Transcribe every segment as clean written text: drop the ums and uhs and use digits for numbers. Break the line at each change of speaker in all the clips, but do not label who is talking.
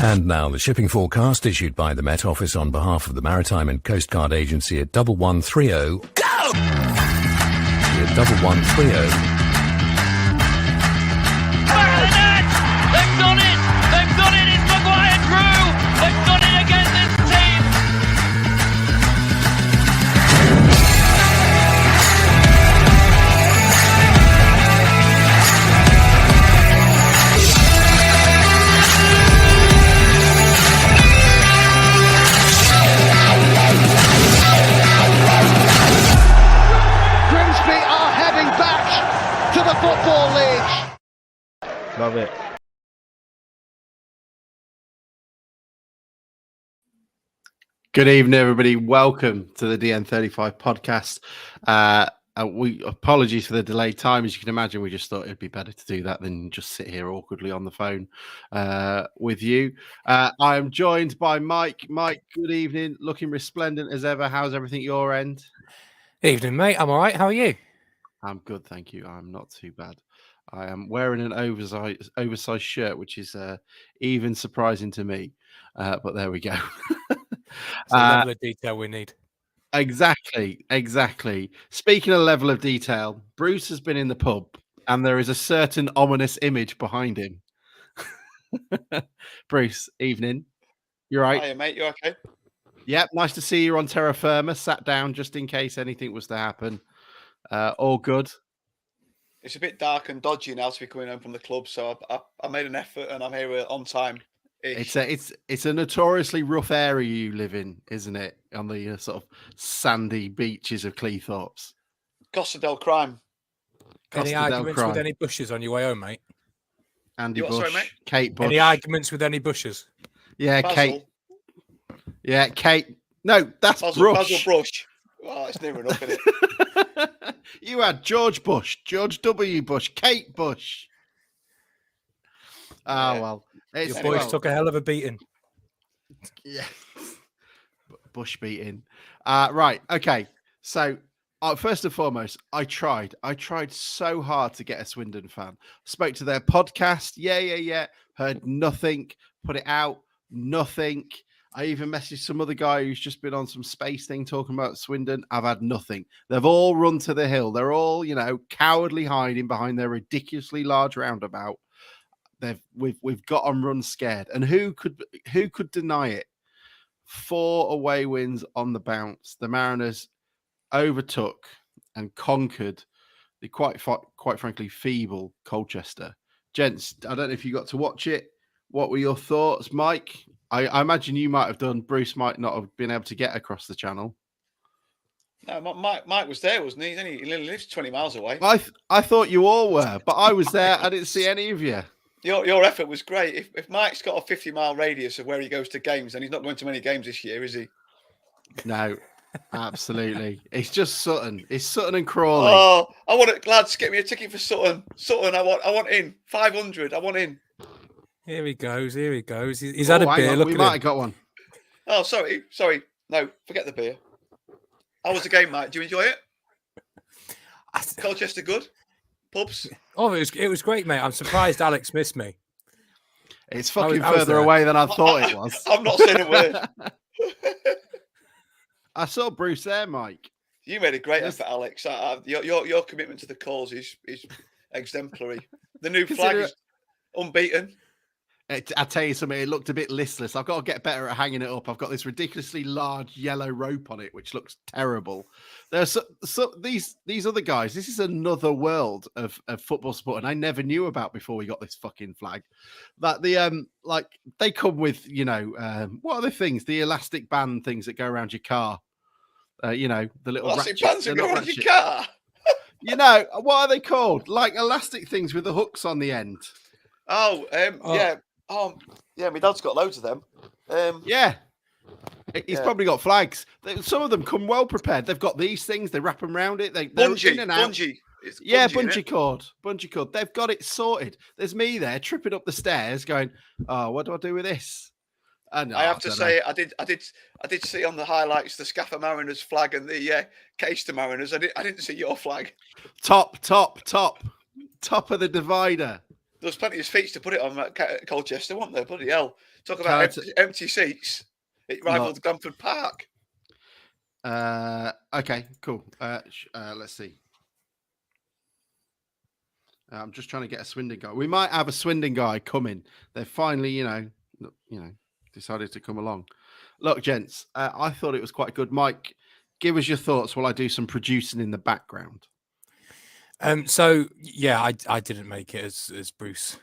And now the shipping forecast issued by the Met Office on behalf of the Maritime and Coast Guard Agency at 1130. Go! At 1130.
They've done it! They've done it! It's Maguire Crew! They've done it against this team!
Grimsby are heading back to the Football League.
Love it. Good evening, everybody. Welcome to the DN35 podcast. We apologies for the delayed time. As you can imagine, we just thought it'd be better to do that than just sit here awkwardly on the phone with you. I am joined by Mike. Mike, good evening. Looking resplendent as ever. How's everything your end?
Evening, mate. I'm all right. How are you?
I'm good, thank you. I'm not too bad. I am wearing an oversized shirt, which is even surprising to me. But there we go.
It's the level of detail we need.
Exactly. Speaking of level of detail, Bruce has been in the pub and there is a certain ominous image behind him. Bruce, evening. You're right.
Hiya, mate. You okay?
Yep. Nice to see you on terra firma. Sat down just in case anything was to happen. All good.
It's a bit dark and dodgy now to be coming home from the club, so I made an effort and I'm here on time.
It's a notoriously rough area you live in, isn't it? On the sort of sandy beaches of Cleethorpes.
Costa del Crime.
Any arguments with any bushes on your way home, mate?
Andy
What,
Bush,
sorry, mate?
Kate Bush.
Any arguments with any bushes?
Yeah,
Basil.
Kate. Yeah, Kate. No, that's
Basil
Brush.
Brush. Oh, it's near enough, isn't it?
You had George Bush, George W. Bush, Kate Bush. Oh,
Yeah.
well.
Your boys took a hell of a beating.
Yeah. Bush beating. Right. Okay. So, first and foremost, I tried so hard to get a Swindon fan. Spoke to their podcast. Yeah. Heard nothing. Put it out. Nothing. I even messaged some other guy who's just been on some space thing talking about Swindon. I've had nothing. They've all run to the hill. They're all, cowardly hiding behind their ridiculously large roundabout. We've got on run scared. And who could deny it? 4 away wins on the bounce. The Mariners overtook and conquered the quite frankly feeble Colchester. Gents, I don't know if you got to watch it. What were your thoughts, Mike? I imagine you might have done. Bruce might not have been able to get across the channel.
No, Mike was there, wasn't he? He lives 20 miles away.
I thought you all were, but I was there. I didn't see any of you.
Your effort was great. If Mike's got a 50-mile radius of where he goes to games, then he's not going to many games this year, is he?
No, absolutely. It's just Sutton. It's Sutton and Crawley.
Oh, I want it, lads. Get me a ticket for Sutton. Sutton, I want in. 500. I want in.
Here he goes. He's had a beer.
On.
Look
We
at
might
him.
have got one.
Oh, sorry. No, forget the beer. How was the game, Mike? Do you enjoy it? Colchester good? Pubs?
Oh, it was great, mate. I'm surprised Alex missed me.
It's fucking
I was
further
there.
away than I thought it was.
I'm not saying a word.
I saw Bruce there, Mike.
You made a great effort, Alex. Your commitment to the cause is exemplary. The new flag is unbeaten.
I tell you something, it looked a bit listless. I've got to get better at hanging it up. I've got this ridiculously large yellow rope on it, which looks terrible. There's these other guys. This is another world of football support, and I never knew about before we got this fucking flag. That they come with what are the things? The elastic band things that go around your car. The little
Elastic
ratchets.
bands that go around your car.
What are they called? Like elastic things with the hooks on the end.
Yeah. Yeah, my dad's got loads of them.
Yeah. He's probably got flags. Some of them come well prepared. They've got these things. They wrap them around it. They're in and out.
Bungee.
Bungee cord. Bungee cord. They've got it sorted. There's me there tripping up the stairs going, oh, what do I do with this?
I have to say, I did see on the highlights the Scaffer Mariners flag and the Colchester Mariners. I didn't see your flag.
Top of the divider.
There was plenty of feats to put it on at Colchester, weren't there? Bloody hell. Talk about empty seats. It rivaled Glanford Park.
Okay, cool. Let's see. I'm just trying to get a Swindon guy. We might have a Swindon guy coming. They've finally, decided to come along. Look, gents, I thought it was quite good. Mike, give us your thoughts while I do some producing in the background.
So yeah, I didn't make it as Bruce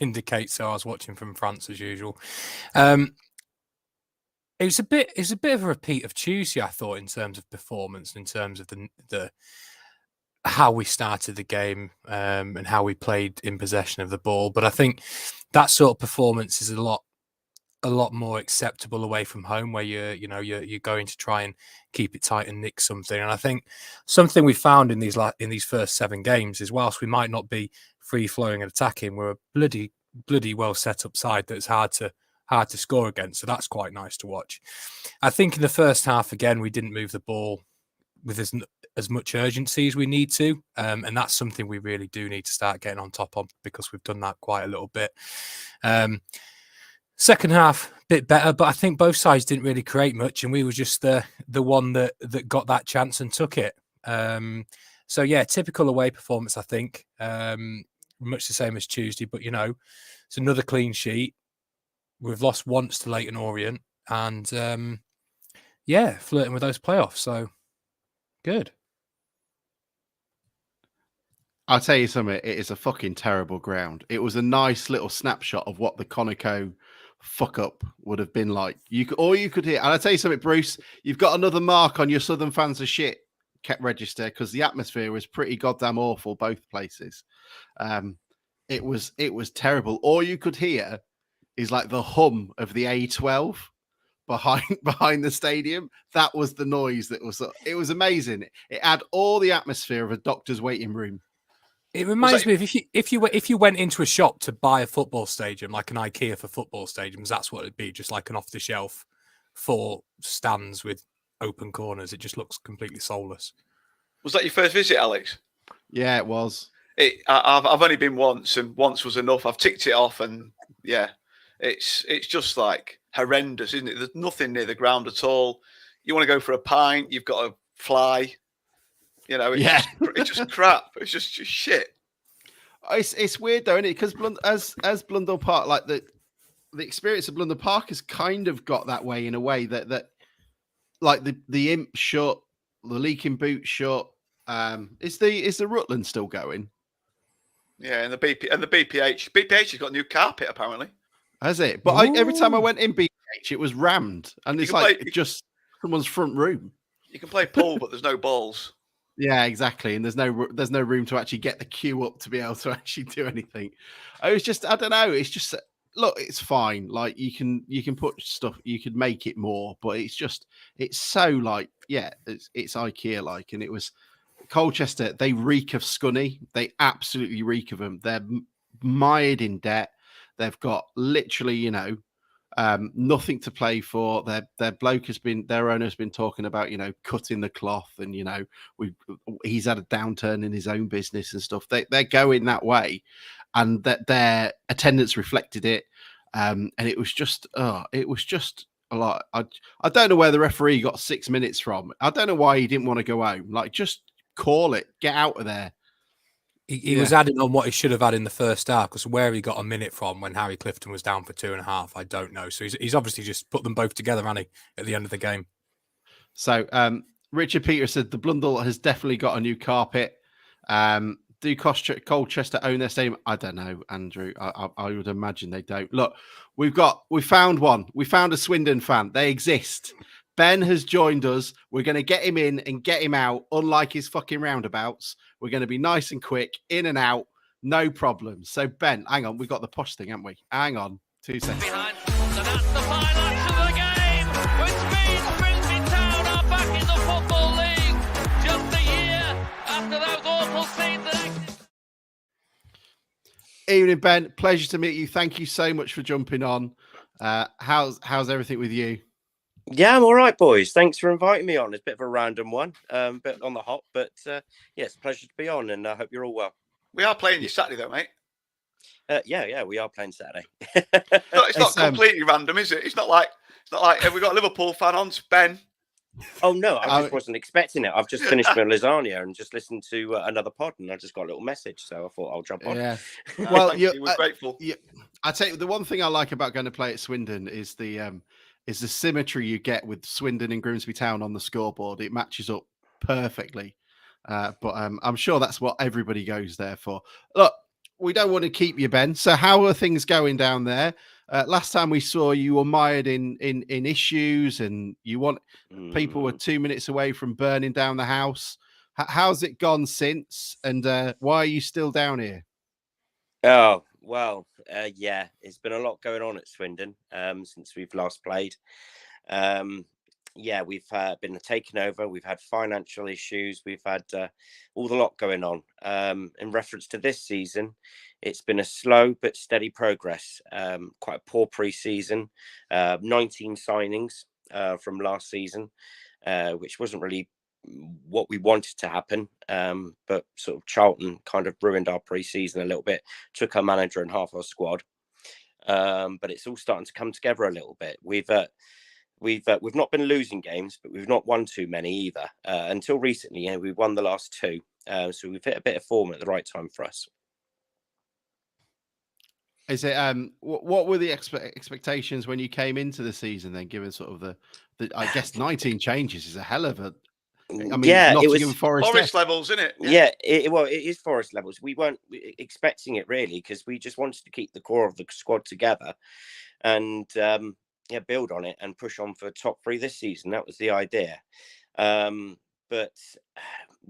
indicates. So I was watching from France as usual. It was a bit of a repeat of Tuesday, I thought, in terms of performance, in terms of the how we started the game and how we played in possession of the ball. But I think that sort of performance is a lot more acceptable away from home, where you're going to try and keep it tight and nick something. And I think something we found in these first 7 games is, whilst we might not be free flowing and attacking, we're a bloody well set up side that's hard to score against. So that's quite nice to watch. I think in the first half, again, we didn't move the ball with as much urgency as we need to, and that's something we really do need to start getting on top of, because we've done that quite a little bit. Second half, a bit better, but I think both sides didn't really create much, and we were just the one that got that chance and took it. So yeah, typical away performance, I think. Much the same as Tuesday, but it's another clean sheet. We've lost once to Leyton Orient, and flirting with those playoffs. So good.
I'll tell you something. It is a fucking terrible ground. It was a nice little snapshot of what the Conoco fuck up would have been like. You could hear. And I'll tell you something, Bruce. You've got another mark on your Southern fans of shit kept register, because the atmosphere was pretty goddamn awful both places. It was terrible. All you could hear is like the hum of the A12 behind the stadium. That was the noise that was. It was amazing. It had all the atmosphere of a doctor's waiting room.
It reminds me of if you went into a shop to buy a football stadium, like an IKEA for football stadiums, that's what it'd be, just like an off the shelf 4 stands with open corners. It just looks completely soulless.
Was that your first visit, Alex?
Yeah, it was.
I've only been once, and once was enough. I've ticked it off, and yeah, it's just like horrendous, isn't it? There's nothing near the ground at all. You want to go for a pint, you've got to fly. It's just crap. It's just shit.
It's weird though, isn't it? Because as Blundell Park, like the experience of Blundell Park has kind of got that way, in a way that like the imp shut, the leaking boot shut. Is the Rutland still going?
Yeah, and the BPH has got new carpet apparently.
Has it? But every time I went in BPH, it was rammed, and it's like just someone's front room.
You can play pool, but there's no balls.
Yeah, exactly. And there's no room to actually get the queue up to be able to actually do anything. I don't know. It's just, look, it's fine. Like you can put stuff, you could make it more, but it's so like, yeah, it's IKEA like, and it was Colchester. They reek of Scunny. They absolutely reek of them. They're mired in debt. They've got literally, nothing to play for. Their owner's been talking about, cutting the cloth, and he's had a downturn in his own business and stuff. They're going that way, and that their attendance reflected it. And it was just a lot. I don't know where the referee got 6 minutes from. I don't know why he didn't want to go home. Like, just call it, get out of there.
He was adding on what he should have had in the first half, because where he got a minute from when Harry Clifton was down for 2.5, I don't know. So he's obviously just put them both together, hasn't he, at the end of the game. So
Richard Peters said the Blundell has definitely got a new carpet. Do Colchester own their stadium? I don't know, Andrew. I would imagine they don't. Look, we found one. We found a Swindon fan. They exist. Ben has joined us. We're going to get him in and get him out, unlike his fucking roundabouts. We're going to be nice and quick, in and out, no problem. So, Ben, hang on. We've got the posh thing, haven't we? Hang on. 2 seconds.
Behind. So that's the final act of the game, which means Frisbee Town are back in the Football League just a year after those awful scenes.
Evening, Ben. Pleasure to meet you. Thank you so much for jumping on. How's everything with you?
Yeah, I'm all right, boys. Thanks for inviting me on. It's a bit of a random one, bit on the hop, but yeah, it's a pleasure to be on, and I hope you're all well.
We are playing you Saturday, though, mate.
Yeah, we are playing Saturday.
No, it's not completely random, is it? It's not like have we got a Liverpool fan on, Ben?
Oh no, I just wasn't expecting it. I've just finished my lasagna and just listened to another pod, and I just got a little message, so I thought I'll jump on.
Yeah.
Well, we're grateful.
I tell you, the one thing I like about going to play at Swindon is the symmetry you get with Swindon and Grimsby Town on the scoreboard. It matches up perfectly. But I'm sure that's what everybody goes there for. Look, we don't want to keep you, Ben. So how are things going down there? Last time we saw you were mired in issues, and people were 2 minutes away from burning down the house. How's it gone since? And why are you still down here?
Oh, well, yeah, it's been a lot going on at Swindon since we've last played. Yeah, we've been taken over. We've had financial issues. We've had all the lot going on. In reference to this season, it's been a slow but steady progress. Quite a poor pre-season. 19 signings from last season, which wasn't really what we wanted to happen. But sort of Charlton kind of ruined our pre-season a little bit, took our manager and half our squad. But it's all starting to come together a little bit. We've not been losing games, but we've not won too many either. Until recently, we've won the last two. So we've hit a bit of form at the right time for us.
Is it what were the expectations when you came into the season then, given sort of the I guess 19 changes is a hell of a
it was
Forest levels, isn't it?
Yeah, it is Forest levels. We weren't expecting it really, because we just wanted to keep the core of the squad together and build on it and push on for top three this season. That was the idea. But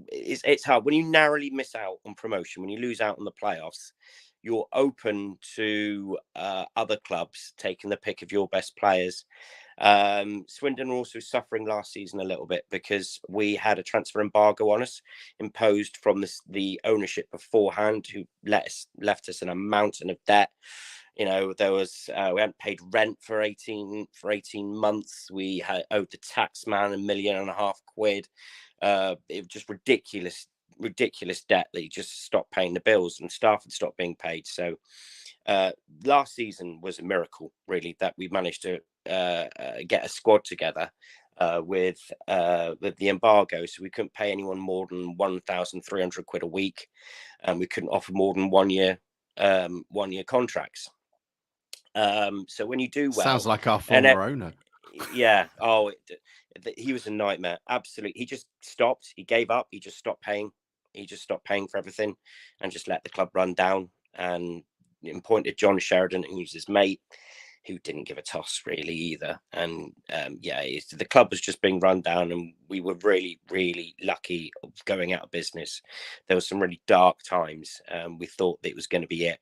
it's hard when you narrowly miss out on promotion, when you lose out on the playoffs. You're open to other clubs taking the pick of your best players. Swindon were also suffering last season a little bit because we had a transfer embargo on us imposed from the ownership beforehand, who left us in a mountain of debt. There was we hadn't paid rent for 18 months. We had owed the tax man £1.5 million. It was just ridiculous debt that you just stopped paying the bills and staff had stopped being paid. So last season was a miracle, really, that we managed to get a squad together with the embargo. So we couldn't pay anyone more than £1,300 a week, and we couldn't offer more than 1 year contracts. So when you do well,
sounds like our former owner.
Yeah. Oh, he was a nightmare. Absolutely. He just stopped. He gave up. He just stopped paying. He just stopped paying for everything and just let the club run down, and appointed John Sheridan, who was his mate, who didn't give a toss really either. And the club was just being run down, and we were really, really lucky of going out of business. There were some really dark times. We thought that it was going to be it.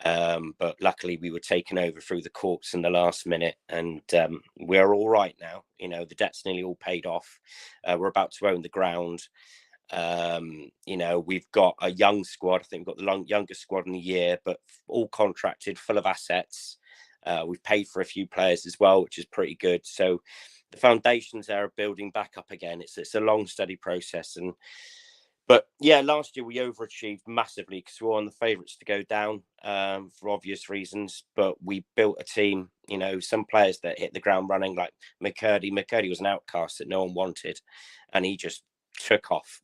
But luckily we were taken over through the courts in the last minute, and we're all right now. The debt's nearly all paid off. We're about to own the ground. We've got a young squad. I think we've got the youngest squad in the year, but all contracted, full of assets. We've paid for a few players as well, which is pretty good. So the foundations there are building back up again. It's a long, steady process. But yeah, last year we overachieved massively because we were one of the favourites to go down for obvious reasons. But we built a team, some players that hit the ground running, like McCurdy. McCurdy was an outcast that no one wanted, and he just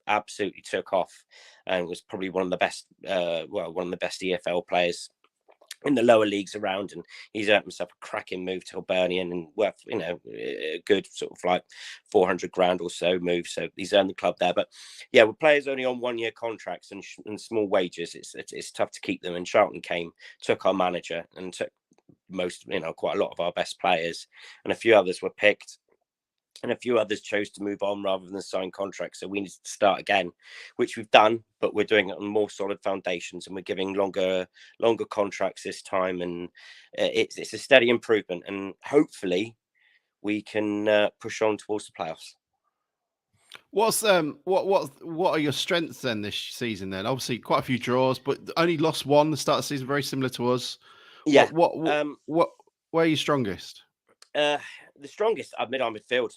absolutely took off, and was probably one of the best EFL players in the lower leagues around. And he's earned himself a cracking move to Hibernian and worth a good sort of like 400 grand or so move. So he's earned the club there. But yeah, with players only on 1 year contracts and small wages, it's tough to keep them. And Charlton took our manager and took quite a lot of our best players, and a few others were picked. And a few others chose to move on rather than sign contracts. So we needed to start again, which we've done, but we're doing it on more solid foundations, and we're giving longer contracts this time. And it's a steady improvement, and hopefully we can push on towards the playoffs.
What's what are your strengths then this season? Then obviously quite a few draws, but only lost one the start of the season, very similar to us.
Yeah.
Where are you strongest?
The strongest at mid-arm midfield.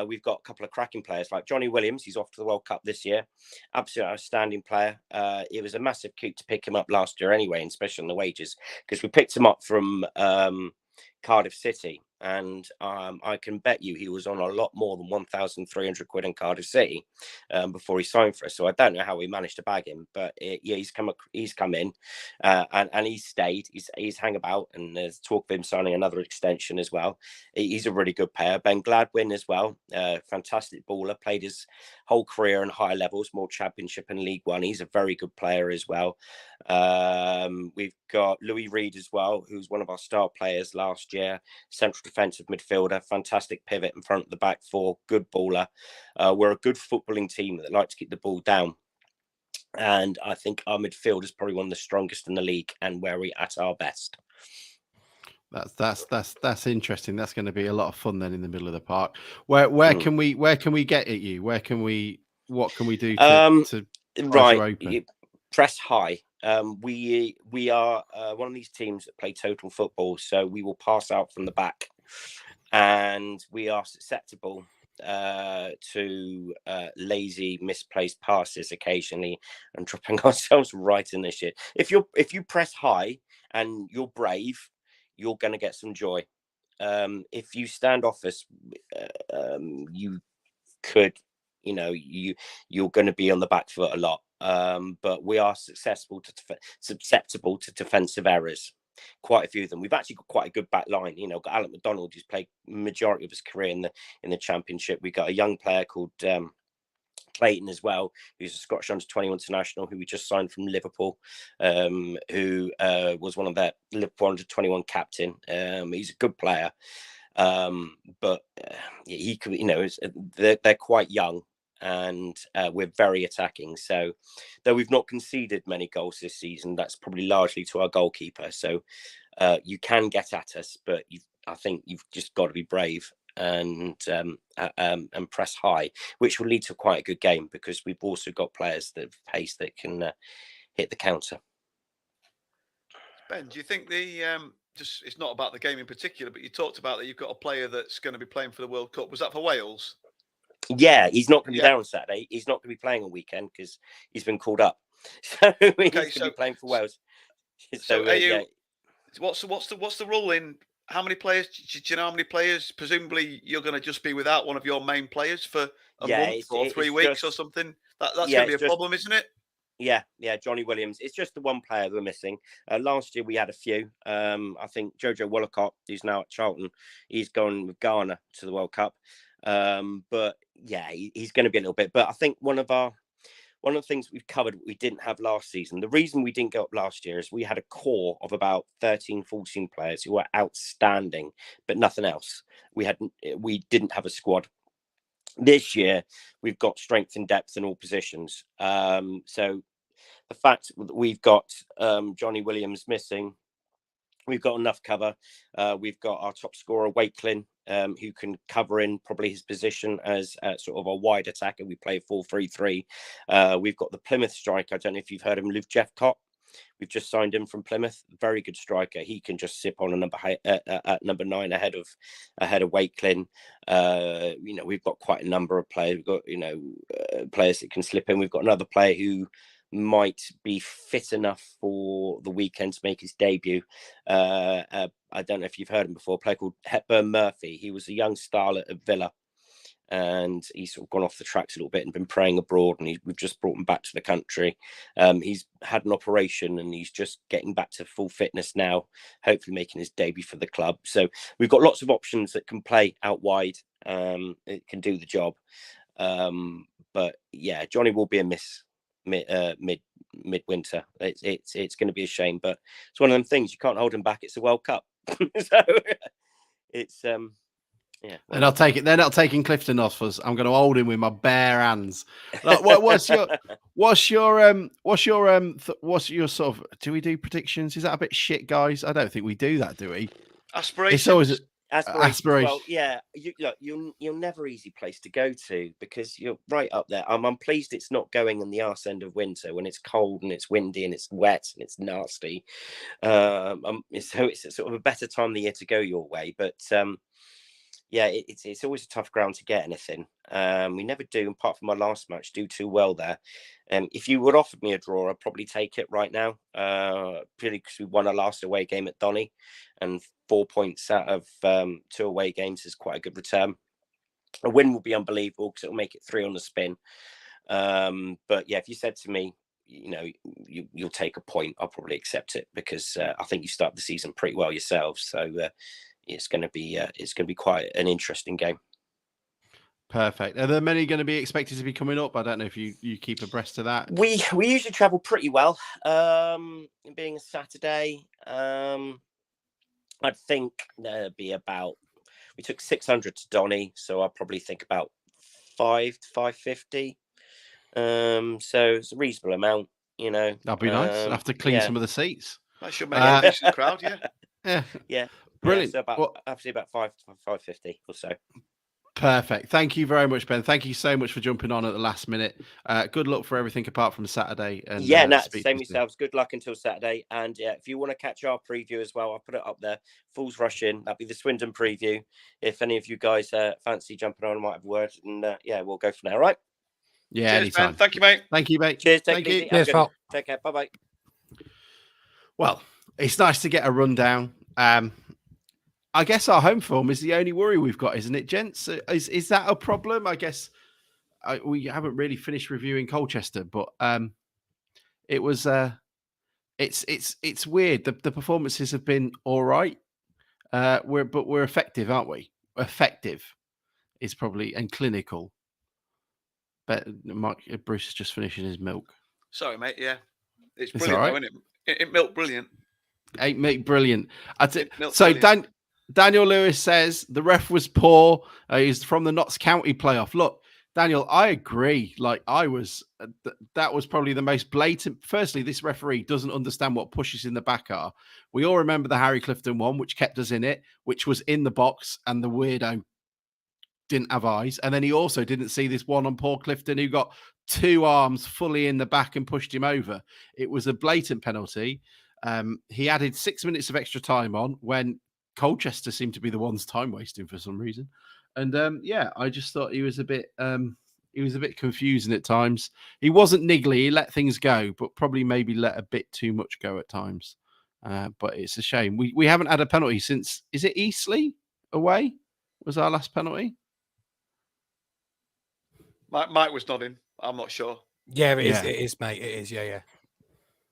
We've got a couple of cracking players like Johnny Williams. He's off to the World Cup this year. Absolutely outstanding player. It was a massive coup to pick him up last year anyway, and especially on the wages, because we picked him up from Cardiff City. And I can bet you he was on a lot more than 1,300 quid in Cardiff City before he signed for us. So I don't know how we managed to bag him, but yeah, he's come in and he's stayed. He's hang about, and there's talk of him signing another extension as well. He's a really good player. Ben Gladwin as well, fantastic baller. Played his whole career in high levels, more Championship and League One. He's a very good player as well. We've got Louis Reed as well, who's one of our star players last year, central defensive midfielder, fantastic pivot in front of the back four, good baller. We're a good footballing team that like to keep the ball down, and I think our midfield is probably one of the strongest in the league and where we're at our best.
That's interesting. That's going to be a lot of fun then in the middle of the park. Where can we get at you? What can we do to
right
you open?
Press high. We are one of these teams that play total football, so we will pass out from the back, and we are susceptible to lazy, misplaced passes occasionally, and dropping ourselves right in this shit. If you press high and you're brave, you're going to get some joy. If you stand off us, you could, you're going to be on the back foot a lot. But we are susceptible to defensive errors. Quite a few of them. We've actually got quite a good back line. Got Alec McDonald, who's played majority of his career in the Championship. We've got a young player called Clayton as well, who's a Scottish under-21 international who we just signed from Liverpool, who was one of their Liverpool under-21 captain. He's a good player, but he could, they're quite young, and we're very attacking. So though we've not conceded many goals this season, that's probably largely to our goalkeeper. So you can get at us, but I think you've just got to be brave and press high, which will lead to quite a good game, because we've also got players that have pace that can hit the counter.
Ben, do you think it's not about the game in particular, but you talked about that you've got a player that's going to be playing for the World Cup. Was that for Wales?
Yeah, he's not going to be there on Saturday. He's not going to be playing on weekend because he's been called up. So he's going to be playing for Wales. So
what's the rule in? How many players? Do you know how many players? Presumably, you're going to just be without one of your main players for a month or 3 weeks or something. That's going to be a problem, isn't it?
Yeah, Johnny Williams. It's just the one player we're missing. Last year we had a few. I think Jojo Wollacott, who's now at Charlton, he's going with Ghana to the World Cup. But yeah, he's going to be a little bit. But I think one of the things we've covered we didn't have last season. The reason we didn't go up last year is we had a core of about 13, 14 players who were outstanding, but nothing else. We didn't have a squad. This year we've got strength and depth in all positions. So the fact that we've got Johnny Williams missing, we've got enough cover. We've got our top scorer, Wakelin, who can cover in probably his position as sort of a wide attacker. We play 4-3-3. We've got the Plymouth striker. I don't know if you've heard of him, Luke Jeffcott. We've just signed him from Plymouth. Very good striker. He can just sip on a number 9 ahead of Wakelin. We've got quite a number of players. We've got players that can slip in. We've got another player who might be fit enough for the weekend to make his debut. I don't know if you've heard him before. A player called Hepburn Murphy. He was a young starlet at Villa, and he's sort of gone off the tracks a little bit and been praying abroad, and we've just brought him back to the country. He's had an operation and he's just getting back to full fitness now, hopefully making his debut for the club. So we've got lots of options that can play out wide. It can do the job. But yeah, Johnny will be a miss midwinter. It's going to be a shame, but it's one of them things. You can't hold him back. It's the World Cup. So it's yeah.
They're not taking Clifton off us. I'm going to hold him with my bare hands. Like, what's your sort of? Do we do predictions? Is that a bit shit, guys? I don't think we do that, do we?
Aspirations.
It's always
aspiration. Well, yeah. You're never easy place to go to because you're right up there. I'm pleased it's not going in the arse end of winter when it's cold and it's windy and it's wet and it's nasty. So it's sort of a better time of the year to go your way, but. yeah, it's always a tough ground to get anything. We never do, apart from our last match, do too well there. If you would offer me a draw, I'd probably take it right now. Purely because we won our last away game at Donny, and 4 points out of 2 away games is quite a good return. A win will be unbelievable because it'll make it 3 on the spin. But yeah, if you said to me, you'll take a point, I'll probably accept it, because I think you start the season pretty well yourselves. So it's going to be quite an interesting game.
Perfect. Are there many going to be expected to be coming up? I don't know if you keep abreast of that.
We usually travel pretty well. Being a Saturday, I think there'd be about. We took 600 to Donny, so I'll probably think about 5 to 550. So it's a reasonable amount,
That'd be nice. Have to clean some of the seats.
That should make a decent crowd, yeah.
Yeah.
Brilliant.
Yeah, so about 5 to 550 or so.
Perfect. Thank you very much, Ben. Thank you so much for jumping on at the last minute. Good luck for everything apart from Saturday. And
Same yourselves. Good luck until Saturday. And yeah, if you want to catch our preview as well, I'll put it up there. Fools Rush In. That'll be the Swindon preview. If any of you guys fancy jumping on, I might have a word. And we'll go from there. All right.
Yeah,
cheers,
anytime.
Ben. Thank you, mate.
Thank you, mate.
Cheers.
Thank you.
Cheers, pal.
Take care. Bye-bye.
Well, it's nice to get a rundown. I guess our home form is the only worry we've got, isn't it, gents? Is that a problem? I guess we haven't really finished reviewing Colchester, but it was. It's weird. The performances have been all right. We're effective, aren't we? Effective is probably, and clinical. But Bruce is just finishing his milk.
Sorry, mate. Yeah, it's
It's
brilliant,
all right.
though, isn't it? It milk brilliant.
Mate, brilliant.
Milk
So
brilliant.
Daniel Lewis says the ref was poor. He's from the Notts County playoff. Look, Daniel, I agree. Like that was probably the most blatant. Firstly, this referee doesn't understand what pushes in the back are. We all remember the Harry Clifton one, which kept us in it, which was in the box, and the weirdo didn't have eyes. And then he also didn't see this one on Paul Clifton, who got 2 arms fully in the back and pushed him over. It was a blatant penalty. He added 6 minutes of extra time on when Colchester seemed to be the ones time wasting for some reason. And I just thought he was a bit confusing at times. He wasn't niggly, he let things go, but probably maybe let a bit too much go at times. But it's a shame. We haven't had a penalty since, is it Eastleigh away? Was our last penalty?
Mike was nodding. I'm not sure.
Yeah, it is, mate. It is, yeah.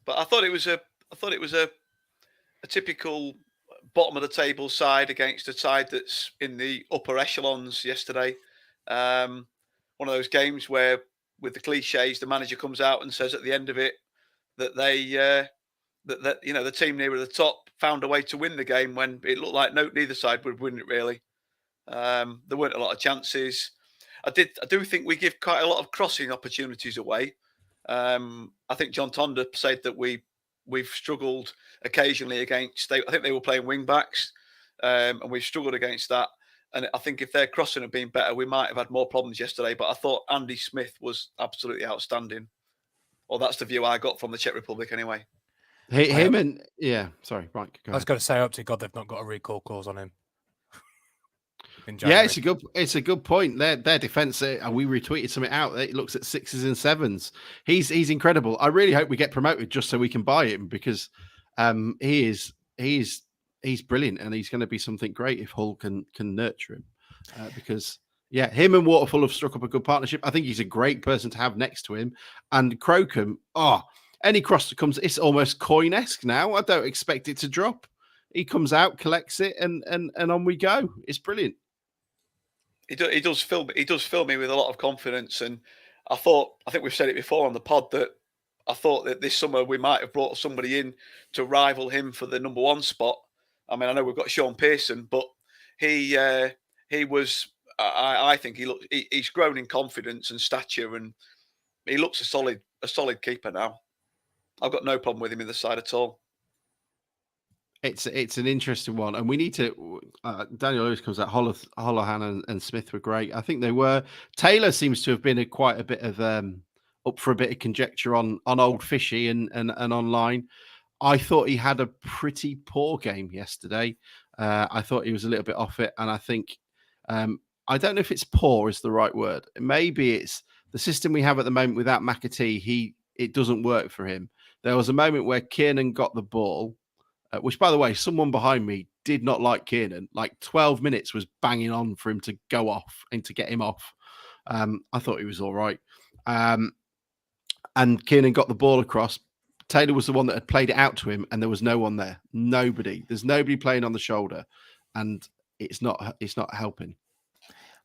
But I thought it was a typical bottom of the table side against a side that's in the upper echelons yesterday. One of those games where, with the cliches, the manager comes out and says at the end of it that the team near the top found a way to win the game, when it looked like neither side would win it really. There weren't a lot of chances. I do think we give quite a lot of crossing opportunities away. I think John Tonda said that we've struggled occasionally against. I think they were playing wing backs, and we've struggled against that. And I think if their crossing had been better, we might have had more problems yesterday. But I thought Andy Smith was absolutely outstanding. Well, that's the view I got from the Czech Republic anyway.
Sorry, Mike.
I was going to say, up to God, they've not got a recall clause on him.
Yeah, it's a good point. Their defense. We retweeted something out. It looks at 6s and 7s. He's incredible. I really hope we get promoted just so we can buy him, because he's brilliant, and he's going to be something great if Hull can nurture him. Because him and Waterfall have struck up a good partnership. I think he's a great person to have next to him. And Crocombe, any cross that comes, it's almost Coyne-esque now. I don't expect it to drop. He comes out, collects it, and on we go. It's brilliant.
He does fill me with a lot of confidence, and I think we've said it before on the pod that I thought that this summer we might have brought somebody in to rival him for the number 1 spot. I mean, I know we've got Sean Pearson, but he was. I think he's grown in confidence and stature, and he looks a solid keeper now. I've got no problem with him in the side at all.
It's an interesting one, and we need to. Daniel Lewis comes out. Holohan and Smith were great. I think they were. Taylor seems to have been quite a bit of up for a bit of conjecture on Old Fishy and online. I thought he had a pretty poor game yesterday. I thought he was a little bit off it, and I think I don't know if it's poor is the right word. Maybe it's the system we have at the moment without McAtee. It doesn't work for him. There was a moment where Kiernan got the ball, which, by the way, someone behind me did not like Kiernan. Like 12 minutes was banging on for him to go off and to get him off. I thought he was all right. And Kiernan got the ball across. Taylor was the one that had played it out to him, and there was no one there. Nobody. There's nobody playing on the shoulder, and it's not helping.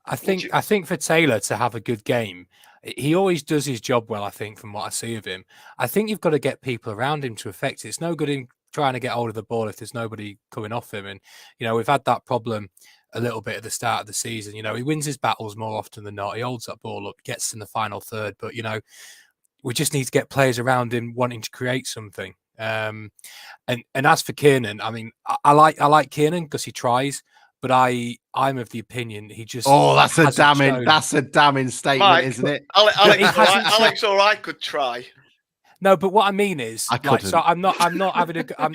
I think for Taylor to have a good game, he always does his job well, I think, from what I see of him. I think you've got to get people around him to affect it. It's no good in trying to get hold of the ball if there's nobody coming off him. And, we've had that problem a little bit at the start of the season. He wins his battles more often than not. He holds that ball up, gets in the final third. But, we just need to get players around him wanting to create something. And as for Kiernan, I mean, I like Kiernan because he tries. But I'm of the opinion he just
that's a damning statement,
Mike,
isn't it?
Alex or I could try.
No, but what I mean is, so I'm not having a I'm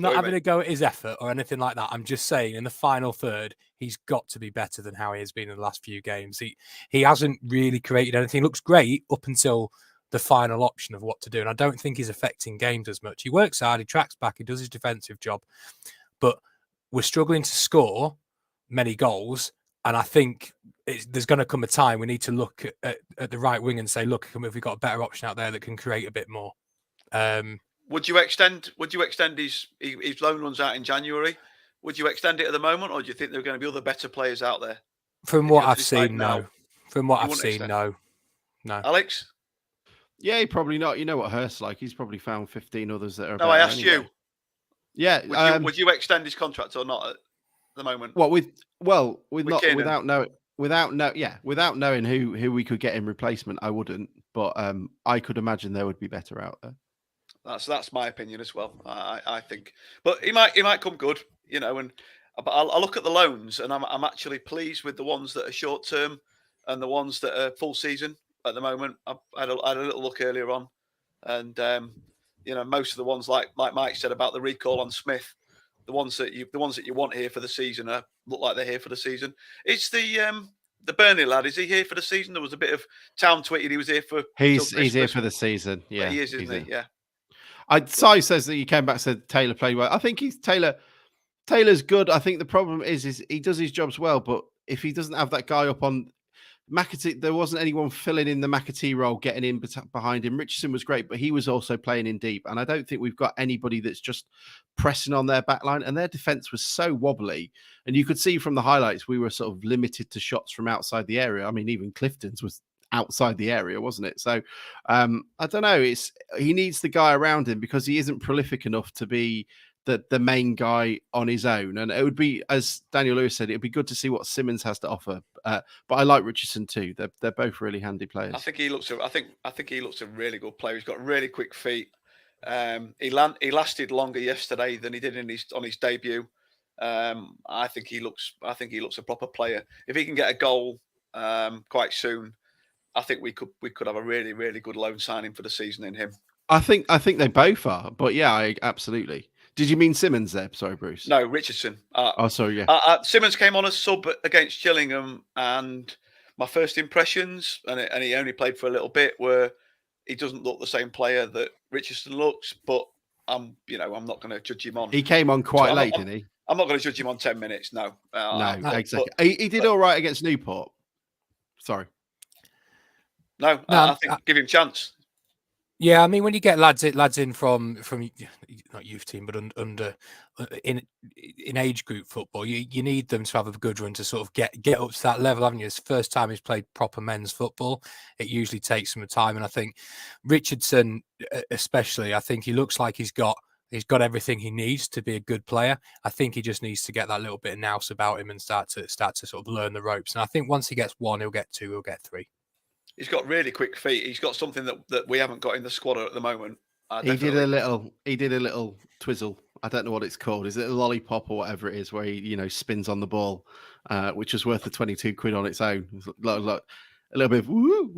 not having a go at his effort or anything like that. I'm just saying in the final third, he's got to be better than how he has been in the last few games. He hasn't really created anything. He looks great up until the final option of what to do. And I don't think he's affecting games as much. He works hard, he tracks back, he does his defensive job. But we're struggling to score many goals. And I think there's going to come a time we need to look at the right wing and say, look, have we got a better option out there that can create a bit more?
Would you extend his loan runs out in January? Would you extend it at the moment, or do you think there are going to be other better players out there?
From what I've seen, no. From what I've seen, no.
Alex?
Yeah, he probably not. You know what Hurst's like. He's probably found 15 others that are.
No, I asked you.
Yeah.
Would you extend his contract or not at the moment?
Without knowing who we could get in replacement, I wouldn't. But I could imagine there would be better out there.
That's my opinion as well. I think, but he might come good, But I'll look at the loans, and I'm actually pleased with the ones that are short term and the ones that are full season at the moment. I had a little look earlier on, and most of the ones like Mike said about the recall on Smith, the ones that you want here for the season look like they're here for the season. It's the Burnley lad. Is he here for the season? There was a bit of town tweeted he was here for.
He's here for the season. Yeah,
he is, isn't he? Yeah.
Si says that he came back and said Taylor played well. I think Taylor's good. I think the problem is he does his jobs well, but if he doesn't have that guy up on McAtee, there wasn't anyone filling in the McAtee role, getting in behind him. Richardson was great, but he was also playing in deep. And I don't think we've got anybody that's just pressing on their back line. And their defense was so wobbly. And you could see from the highlights, we were sort of limited to shots from outside the area. I mean, even Clifton's was outside the area, wasn't it? So I don't know. He needs the guy around him because he isn't prolific enough to be the main guy on his own. And it would be, as Daniel Lewis said, it'd be good to see what Simmons has to offer. But I like Richardson too. They're both really handy players.
I think he looks a really good player. He's got really quick feet. He lasted longer yesterday than he did on his debut. I think he looks a proper player. If he can get a goal quite soon, I think we could have a really, really good loan signing for the season in him.
I think they both are, but yeah, absolutely. Did you mean Simmons there? Sorry, Bruce.
No, Richardson.
Sorry, yeah.
Simmons came on as sub against Gillingham, and my first impressions, and he only played for a little bit, were he doesn't look the same player that Richardson looks. But I'm not going to judge him on.
He came on quite late, didn't he?
I'm not going to judge him on 10 minutes. No,
exactly. He did all right against Newport. Sorry.
No, I think give him a chance.
Yeah, I mean, when you get lads in from not youth team, but under in age group football, you need them to have a good run to sort of get up to that level, haven't you? It's the first time he's played proper men's football. It usually takes some time, and I think Richardson, especially, I think he looks like he's got everything he needs to be a good player. I think he just needs to get that little bit of nous about him and start to sort of learn the ropes. And I think once he gets one, he'll get two, he'll get three.
He's got really quick feet. He's got something that we haven't got in the squad at the moment.
He did a little twizzle. I don't know what it's called. Is it a lollipop or whatever it is, where he spins on the ball, which was worth the 22 quid on its own. Look, a little bit of woo.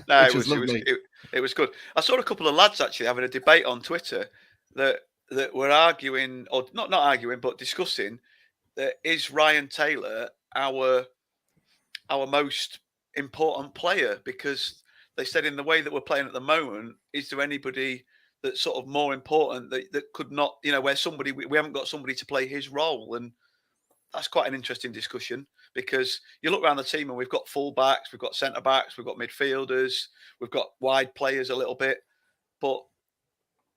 No, it was good. I saw a couple of lads actually having a debate on Twitter that were arguing, or not arguing, but discussing that is Ryan Taylor our most important player? Because they said in the way that we're playing at the moment, is there anybody that's sort of more important that could not, where somebody we haven't got somebody to play his role? And that's quite an interesting discussion, because you look around the team and we've got full backs, we've got centre backs, we've got midfielders, we've got wide players a little bit, but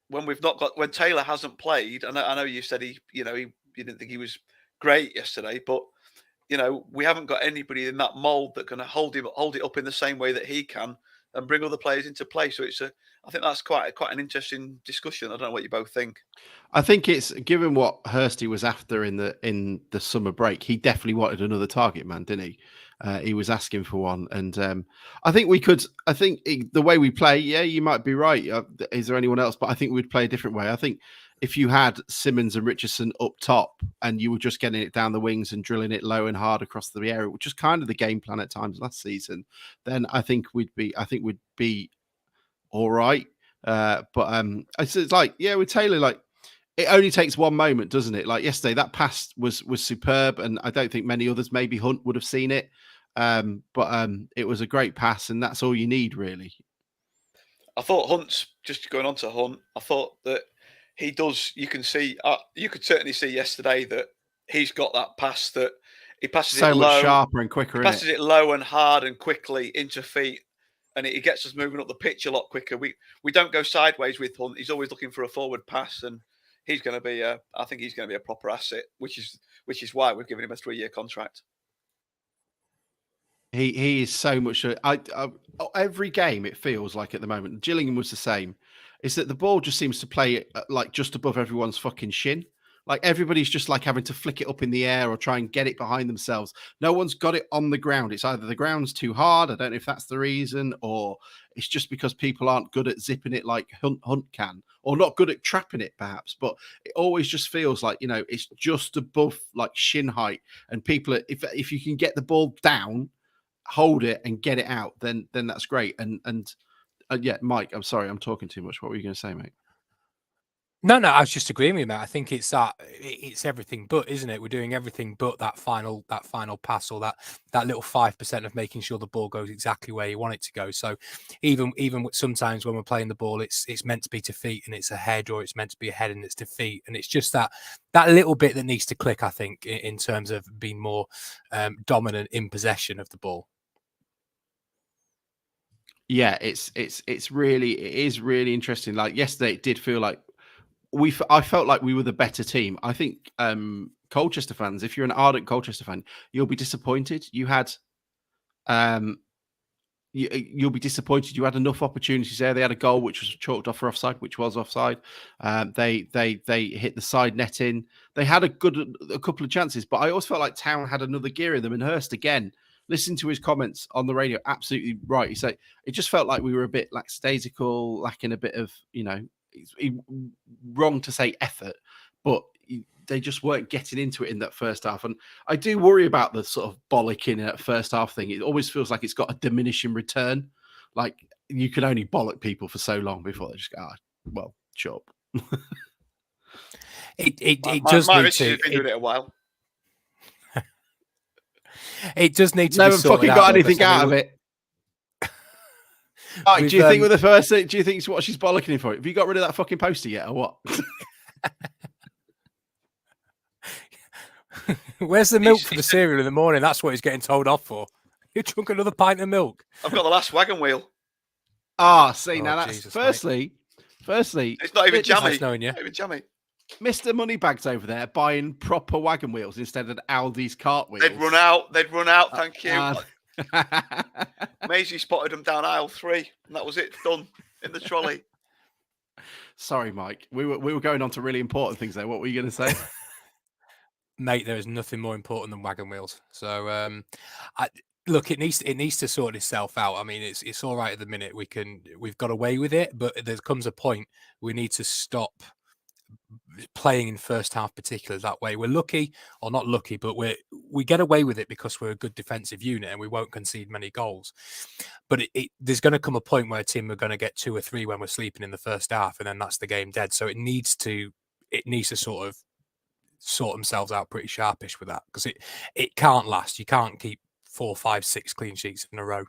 when Taylor hasn't played, and I know you said you didn't think he was great yesterday, but we haven't got anybody in that mould that can hold it up in the same way that he can and bring other players into play. So I think that's quite an interesting discussion. I don't know what you both think.
I think it's, given what Hursty was after in the summer break, he definitely wanted another target man, didn't he? He was asking for one, and I think the way we play, yeah, you might be right. Is there anyone else? But I think we'd play a different way. I think if you had Simmons and Richardson up top and you were just getting it down the wings and drilling it low and hard across the area, which is kind of the game plan at times last season, then I think we'd be all right. But it's like, yeah, with Taylor, like, it only takes one moment, doesn't it? Like yesterday, that pass was superb, and I don't think many others, maybe Hunt, would have seen it. But it was a great pass, and that's all you need, really.
I thought Hunt's, just going on to Hunt, I thought that he does. You can see, you could certainly see yesterday that he's got that pass, that he passes
so
it
much
low,
sharper and quicker.
He passes it low and hard and quickly into feet, and he gets us moving up the pitch a lot quicker. We don't go sideways with Hunt. He's always looking for a forward pass, and he's going to be. I think he's going to be a proper asset, which is why we've given him a 3-year contract.
He is so much. Every game, it feels like at the moment, Gillingham was the same. Is that the ball just seems to play like just above everyone's fucking shin. Like everybody's just like having to flick it up in the air or try and get it behind themselves. No one's got it on the ground. It's either the ground's too hard, I don't know if that's the reason, or it's just because people aren't good at zipping it like Hunt can, or not good at trapping it perhaps. But it always just feels like, it's just above like shin height. And people, if you can get the ball down, hold it and get it out, then that's great. And yeah, Mike, I'm sorry, I'm talking too much. What were you going to say, mate?
No, I was just agreeing with you, mate. I think it's everything but, isn't it? We're doing everything but that final pass, or that little 5% of making sure the ball goes exactly where you want it to go. So even sometimes when we're playing the ball, it's meant to be to feet and it's a head, or it's meant to be a head and it's to feet, and it's just that little bit that needs to click, I think, in terms of being more dominant in possession of the ball.
Yeah, it is really interesting. Like yesterday, it did feel like I felt like we were the better team. I think Colchester fans, if you're an ardent Colchester fan, you'll be disappointed. You'll be disappointed. You had enough opportunities there. They had a goal which was chalked off for offside, which was offside. They hit the side netting. They had a couple of chances, but I also felt like Town had another gear in them. And Hurst, again, listen to his comments on the radio, absolutely right. He said it just felt like we were a bit lackadaisical, lacking a bit of, wrong to say effort, but they just weren't getting into it in that first half. And I do worry about the sort of bollocking in that first half thing. It always feels like it's got a diminishing return. Like you can only bollock people for so long before they just go, well, shut up.
It does need to.
Has been doing it a while.
It does need to.
Never fucking got anything out of it. Right, do you think with the first thing, do you think it's what she's bollocking him for? Have you got rid of that fucking poster yet, or what?
Where's the milk for the cereal in the morning? That's what he's getting told off for. You drunk another pint of milk.
I've got the last wagon wheel.
See, now that's Jesus, firstly,
it's not even jammy.
Nice knowing you.
Not even jammy.
Mr. Moneybags over there buying proper wagon wheels instead of Aldi's cart wheels.
They'd run out. Thank you. Maisie spotted them down aisle 3, and that was it. Done in the trolley.
Sorry, Mike. We were going on to really important things there. What were you going to say?
Mate, there is nothing more important than wagon wheels. So, look, it needs to sort itself out. I mean, it's all right at the minute. We've got away with it, but there comes a point we need to stop playing in first half, particularly that way. We're lucky, or not lucky, but we get away with it because we're a good defensive unit and we won't concede many goals. But there's going to come a point where a team are going to get 2 or 3 when we're sleeping in the first half, and then that's the game dead. So it needs to sort of sort themselves out pretty sharpish with that, because it can't last. You can't keep 4, 5, 6 clean sheets in a row.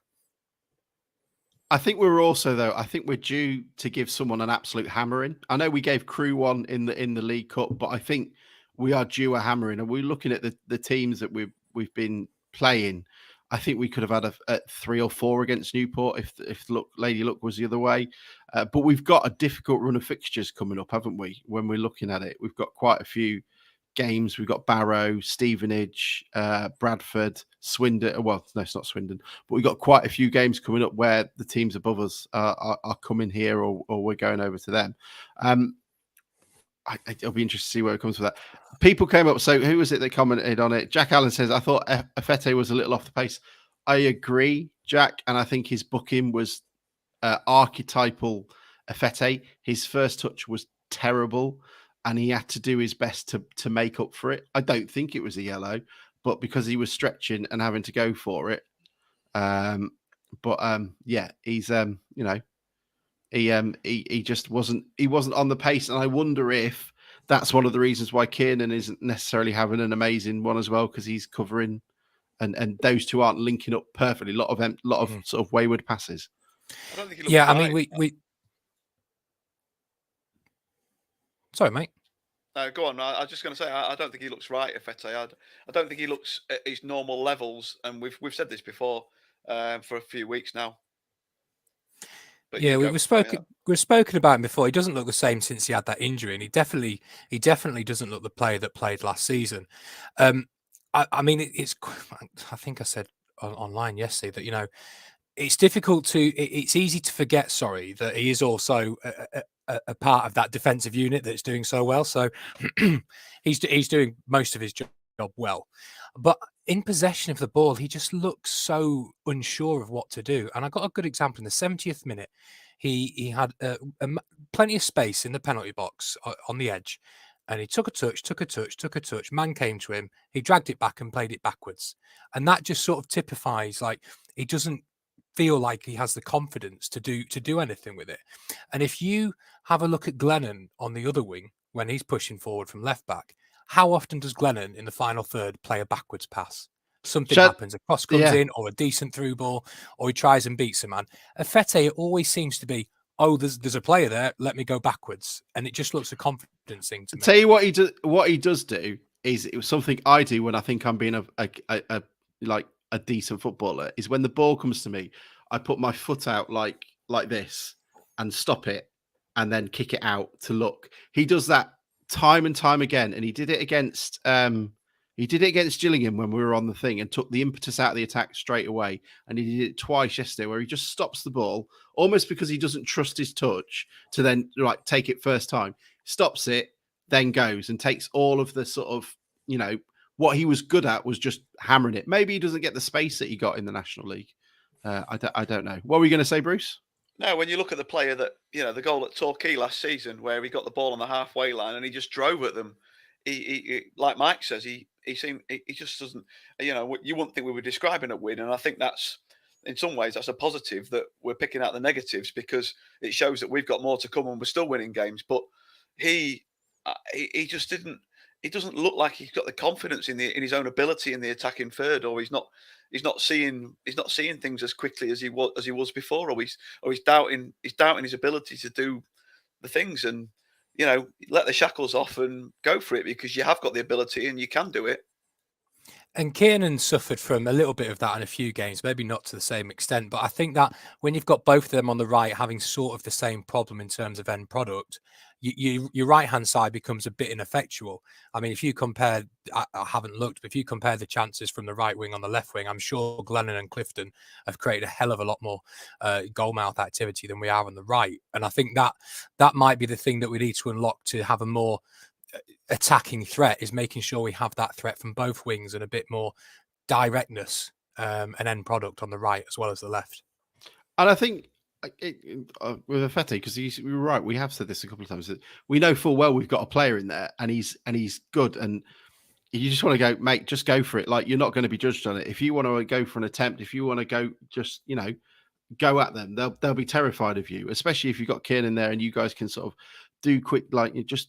I think we're due to give someone an absolute hammering. I know we gave Crew one in the League Cup, but I think we are due a hammering. And we're looking at the teams that we've been playing. I think we could have had a 3 or 4 against Newport if Lady Luck was the other way. But we've got a difficult run of fixtures coming up, haven't we? When we're looking at it, we've got quite a few games. We've got Barrow, Stevenage, Bradford, Swindon. Well, no, it's not Swindon, but we've got quite a few games coming up where the teams above us are coming here, or we're going over to them. It'll be interesting to see where it comes with that. People came up. So who was it that commented on it? Jack Allen says, I thought Afete was a little off the pace. I agree, Jack. And I think his booking was archetypal Afete. His first touch was terrible, and he had to do his best to make up for it. I don't think it was a yellow, but because he was stretching and having to go for it. Yeah, he's he just wasn't on the pace, and I wonder if that's one of the reasons why Kiernan isn't necessarily having an amazing one as well, because he's covering, and those two aren't linking up perfectly. A lot of sort of wayward passes.
I don't think he looks
I mean, we sorry, mate.
No, go on. I was just going to say, I don't think he looks right, Afete. I don't think he looks at his normal levels, and we've said this before for a few weeks now. But
yeah, we've spoken about him before. He doesn't look the same since he had that injury, and he definitely doesn't look the player that played last season. I mean, it's. I think I said online yesterday that it's difficult to. It's easy to forget. Sorry, that he is also a part of that defensive unit that's doing so well. So he's doing most of his job well, but in possession of the ball, he just looks so unsure of what to do. And I got a good example in the 70th minute. He had plenty of space in the penalty box on the edge, and he took a touch. Man came to him. He dragged it back and played it backwards. And that just sort of typifies, like, he doesn't feel like he has the confidence to do anything with it. And if you have a look at Glennon on the other wing when he's pushing forward from left back, how often does Glennon in the final third play a backwards pass? Something happens, a cross comes in, or a decent through ball, or he tries and beats a man. Afete always seems to be, there's a player there, let me go backwards, and it just looks a confidence thing to me.
Tell you what he does do is, it was something I do when I think I'm being a decent footballer, is when the ball comes to me, I put my foot out like this and stop it, and then kick it out to look. He does that time and time again, and he did it against Gillingham when we were on the thing, and took the impetus out of the attack straight away. And he did it twice yesterday, where he just stops the ball almost because he doesn't trust his touch to then take it first time, stops it, then goes and takes all of the sort of what he was good at was just hammering it. Maybe he doesn't get the space that he got in the National League. I don't know. What were you going to say, Bruce?
No, when you look at the player that, the goal at Torquay last season, where he got the ball on the halfway line and he just drove at them. He like Mike says, he just doesn't, you wouldn't think we were describing a win. And I think that's, in some ways, that's a positive, that we're picking out the negatives, because it shows that we've got more to come and we're still winning games. But he just didn't. It doesn't look like he's got the confidence in his own ability in the attacking third, or he's not seeing things as quickly as he was before, or he's doubting his ability to do the things. And let the shackles off and go for it, because you have got the ability and you can do it.
And Kiernan suffered from a little bit of that in a few games, maybe not to the same extent. But I think that when you've got both of them on the right having sort of the same problem in terms of end product, your right-hand side becomes a bit ineffectual. I mean, if you compare, I haven't looked, but if you compare the chances from the right wing on the left wing, I'm sure Glennon and Clifton have created a hell of a lot more goal mouth activity than we are on the right. And I think that might be the thing that we need to unlock to have a more attacking threat, is making sure we have that threat from both wings and a bit more directness and end product on the right as well as the left.
And I think with Afete, because we were right, we have said this a couple of times, that we know full well we've got a player in there and he's good, and you just want to go, mate, just go for it. Like, you're not going to be judged on it. If you want to go for an attempt, if you want to go, just go at them, they'll be terrified of you, especially if you've got Kiernan there and you guys can sort of do quick, like you just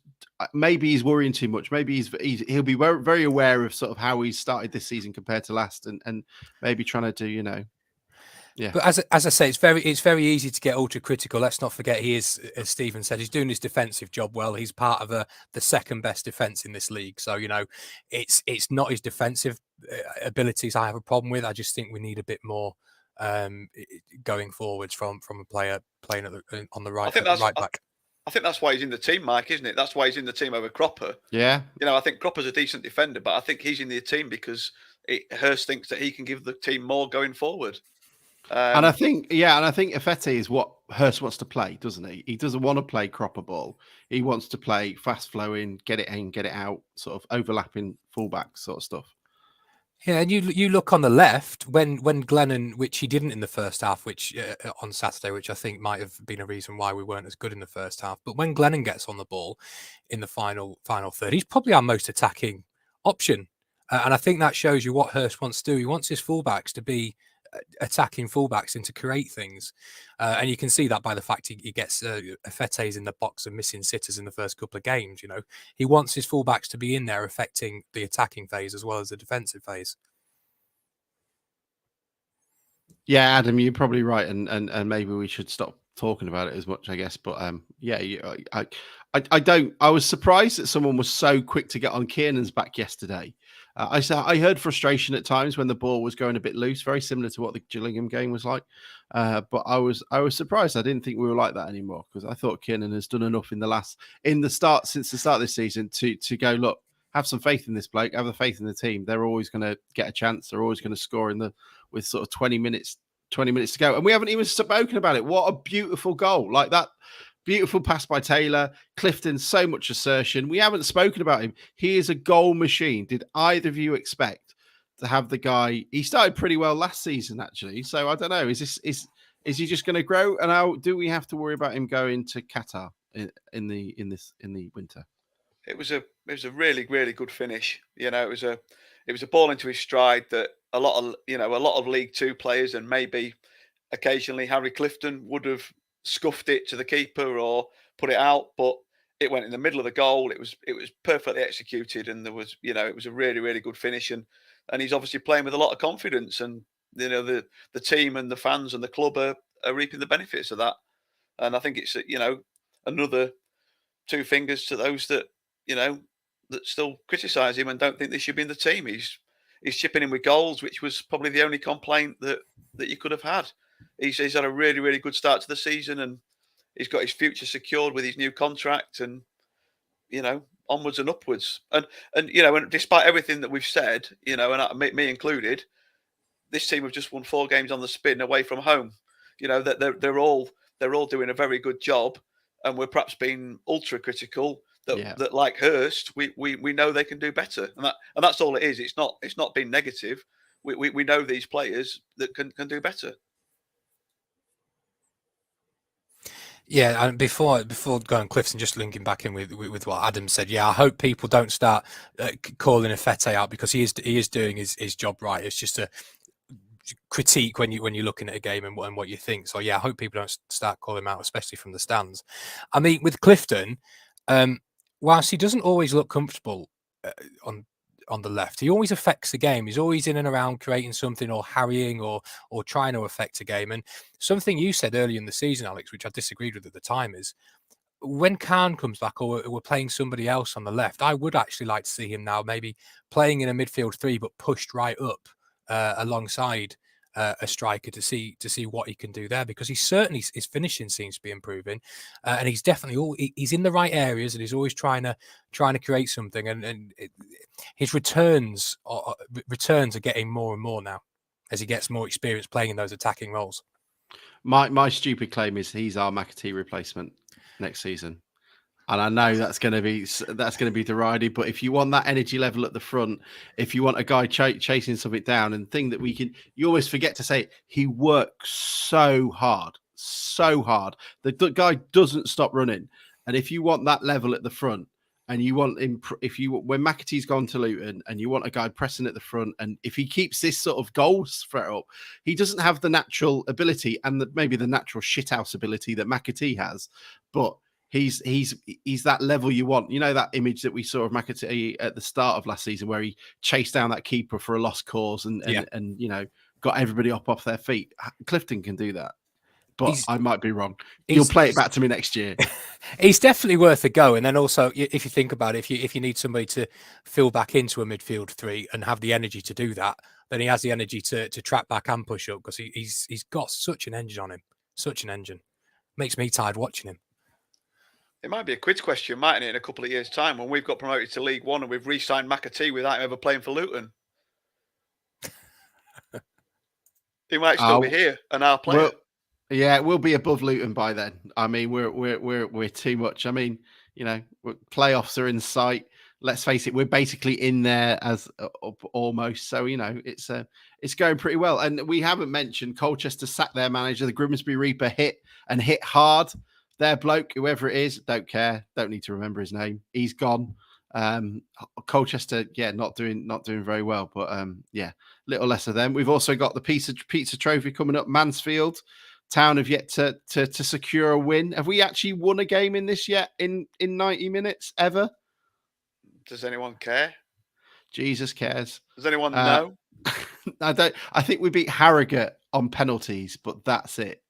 maybe he's worrying too much. Maybe he'll be very, very aware of sort of how he's started this season compared to last, and maybe trying to do, yeah.
But as I say, it's very easy to get ultra critical. Let's not forget he is, as Stephen said, he's doing his defensive job well. He's part of the second best defense in this league. So it's not his defensive abilities I have a problem with. I just think we need a bit more going forwards from a player playing on the right back.
I think that's why he's in the team, Mike, isn't it? That's why he's in the team over Cropper.
Yeah.
I think Cropper's a decent defender, but I think he's in the team because Hurst thinks that he can give the team more going forward.
And I think Afeti is what Hurst wants to play, doesn't he? He doesn't want to play Cropper ball. He wants to play fast flowing, get it in, get it out, sort of overlapping fullback sort of stuff.
Yeah, and you look on the left when Glennon, which he didn't in the first half, which on Saturday, which I think might have been a reason why we weren't as good in the first half. But when Glennon gets on the ball in the final third, he's probably our most attacking option, and I think that shows you what Hurst wants to do. He wants his fullbacks to be attacking fullbacks and to create things, and you can see that by the fact he gets Afete's in the box and missing sitters in the first couple of games. He wants his fullbacks to be in there affecting the attacking phase as well as the defensive phase.
Yeah, Adam, you're probably right, and maybe we should stop talking about it as much, I guess. But I was surprised that someone was so quick to get on Kiernan's back yesterday. I heard frustration at times when the ball was going a bit loose, very similar to what the Gillingham game was like. But I was surprised. I didn't think we were like that anymore, because I thought Kiernan has done enough since the start of this season to go, look, have some faith in this bloke, have the faith in the team. They're always going to get a chance. They're always going to score with sort of 20 minutes to go. And we haven't even spoken about it. What a beautiful goal. Like that beautiful pass by Taylor. Clifton, so much assertion. We haven't spoken about him. He is a goal machine. Did either of you expect to have the guy? He started pretty well last season, actually. So I don't know. Is he just going to grow? And how do we have to worry about him going to Qatar in the winter?
It was a really, really good finish. It was a ball into his stride that a lot of League Two players and maybe occasionally Harry Clifton would have scuffed it to the keeper or put it out, but it went in the middle of the goal. It was perfectly executed, and there was it was a really, really good finish, and he's obviously playing with a lot of confidence, and the team and the fans and the club are reaping the benefits of that. And I think it's another two fingers to those that that still criticise him and don't think they should be in the team. He's chipping in with goals, which was probably the only complaint that you could have had. He's had a really, really good start to the season, and he's got his future secured with his new contract, and onwards and upwards. And despite everything that we've said, and me included, this team have just won 4 games on the spin away from home. That they're all doing a very good job, and we're perhaps being ultra critical. That like Hurst, we know they can do better, and that's all it is. It's not being negative. We know these players that can do better.
Yeah, and before going Clifton, just linking back in with what Adam said. Yeah, I hope people don't start calling Afete out, because he is doing his job right. It's just a critique when you're looking at a game and what you think. So yeah, I hope people don't start calling him out, especially from the stands. I mean, with Clifton, whilst he doesn't always look comfortable on the left, he always affects the game. He's always in and around creating something, or harrying, or trying to affect a game. And something you said early in the season, Alex, which I disagreed with at the time, is when Khan comes back, or we're playing somebody else on the left, I would actually like to see him now maybe playing in a midfield 3, but pushed right up alongside a striker to see what he can do there, because his finishing seems to be improving, and he's definitely he's in the right areas, and he's always trying to create something, and his returns are getting more and more now as he gets more experience playing in those attacking roles.
My stupid claim is he's our McAtee replacement next season. And I know that's going to be derided, but if you want that energy level at the front, if you want a guy chasing something down, and thing that you always forget to say, he works so hard. The guy doesn't stop running. And if you want that level at the front, and you want him, when McAtee's gone to Luton, and you want a guy pressing at the front, and if he keeps this sort of goal threat up, he doesn't have the natural ability and maybe the natural shithouse ability that McAtee has, but he's that level you want. You know that image that we saw of McAtee at the start of last season, where he chased down that keeper for a lost cause and got everybody up off their feet. Clifton can do that, but I might be wrong. You'll play it back to me next year.
He's definitely worth a go. And then also, if you think about it, if you need somebody to fill back into a midfield three and have the energy to do that, then he has the energy to track back and push up, because he's got such an engine on him. Such an engine. Makes me tired watching him.
It might be a quiz question, mightn't it, in a couple of years' time when we've got promoted to League One and we've re-signed McAtee without him ever playing for Luton. He might still be here and our player.
Yeah, we'll be above Luton by then. I mean, we're too much. I mean, playoffs are in sight. Let's face it, we're basically in there as almost. So it's going pretty well. And we haven't mentioned Colchester sacked their manager. The Grimsby Reaper hit hard. Their bloke, whoever it is, don't care. Don't need to remember his name. He's gone. Colchester, not doing very well. But little less of them. We've also got the pizza trophy coming up. Mansfield Town have yet to secure a win. Have we actually won a game in this yet in 90 minutes ever?
Does anyone care? Jesus
cares.
Does anyone know?
I don't. I think we beat Harrogate on penalties, but that's it.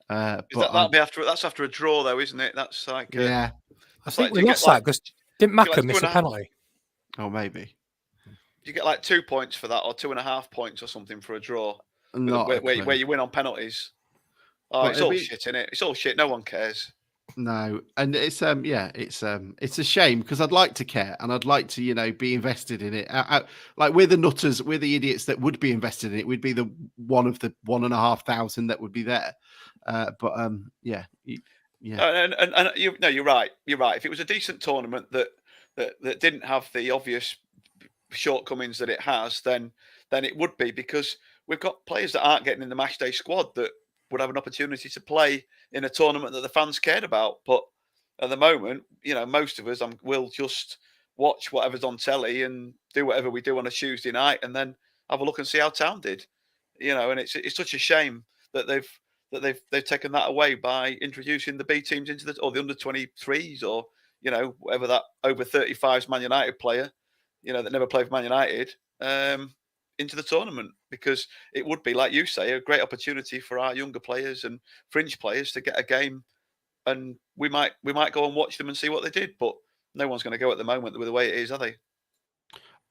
That's after a draw, though, isn't it? That's like
I think we lost that because didn't Macca miss a penalty?
Oh, maybe.
You get like 2 points for that, or 2.5 points, or something for a draw. Where you win on penalties. Oh, it's all shit, isn't it? It's all shit. No one cares.
No, and it's a shame because I'd like to care and I'd like to be invested in it. Like we're the nutters, we're the idiots that would be invested in it. We'd be the one of the 1,500 that would be there. Yeah.
And you're right. You're right. If it was a decent tournament that didn't have the obvious shortcomings that it has, then it would be, because we've got players that aren't getting in the matchday squad that would have an opportunity to play in a tournament that the fans cared about. But at the moment, most of us will just watch whatever's on telly and do whatever we do on a Tuesday night, and then have a look and see how Town did. And it's such a shame that they've taken that away by introducing the B teams into or the under 23s, or whatever that over 35s Man United player, that never played for Man United, into the tournament, because it would be, like you say, a great opportunity for our younger players and fringe players to get a game, and we might go and watch them and see what they did. But no one's going to go at the moment with the way it is, are they?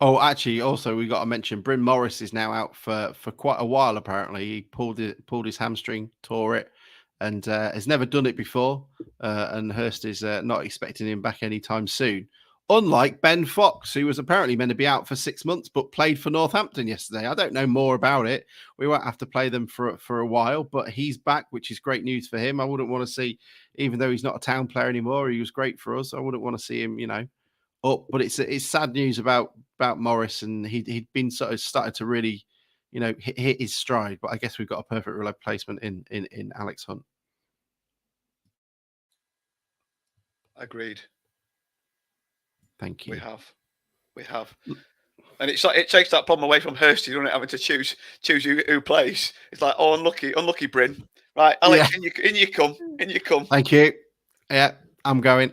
Oh, actually, also we got to mention Bryn Morris is now out for quite a while. Apparently, he pulled his hamstring, tore it, and has never done it before. And Hurst is not expecting him back anytime soon. Unlike Ben Fox, who was apparently meant to be out for 6 months, but played for Northampton yesterday. I don't know more about it. We won't have to play them for a while, but he's back, which is great news for him. I wouldn't want to see, even though he's not a Town player anymore, he was great for us. I wouldn't want to see him, up. But it's sad news about Morris, and he'd been sort of started to really, hit his stride. But I guess we've got a perfect replacement in Alex Hunt.
Agreed.
Thank you.
We have, and it takes that problem away from Hurst. You don't having to choose who plays. It's like, oh, unlucky Bryn. Right, Alex, yeah. in you come.
Thank you. Yeah, I'm going.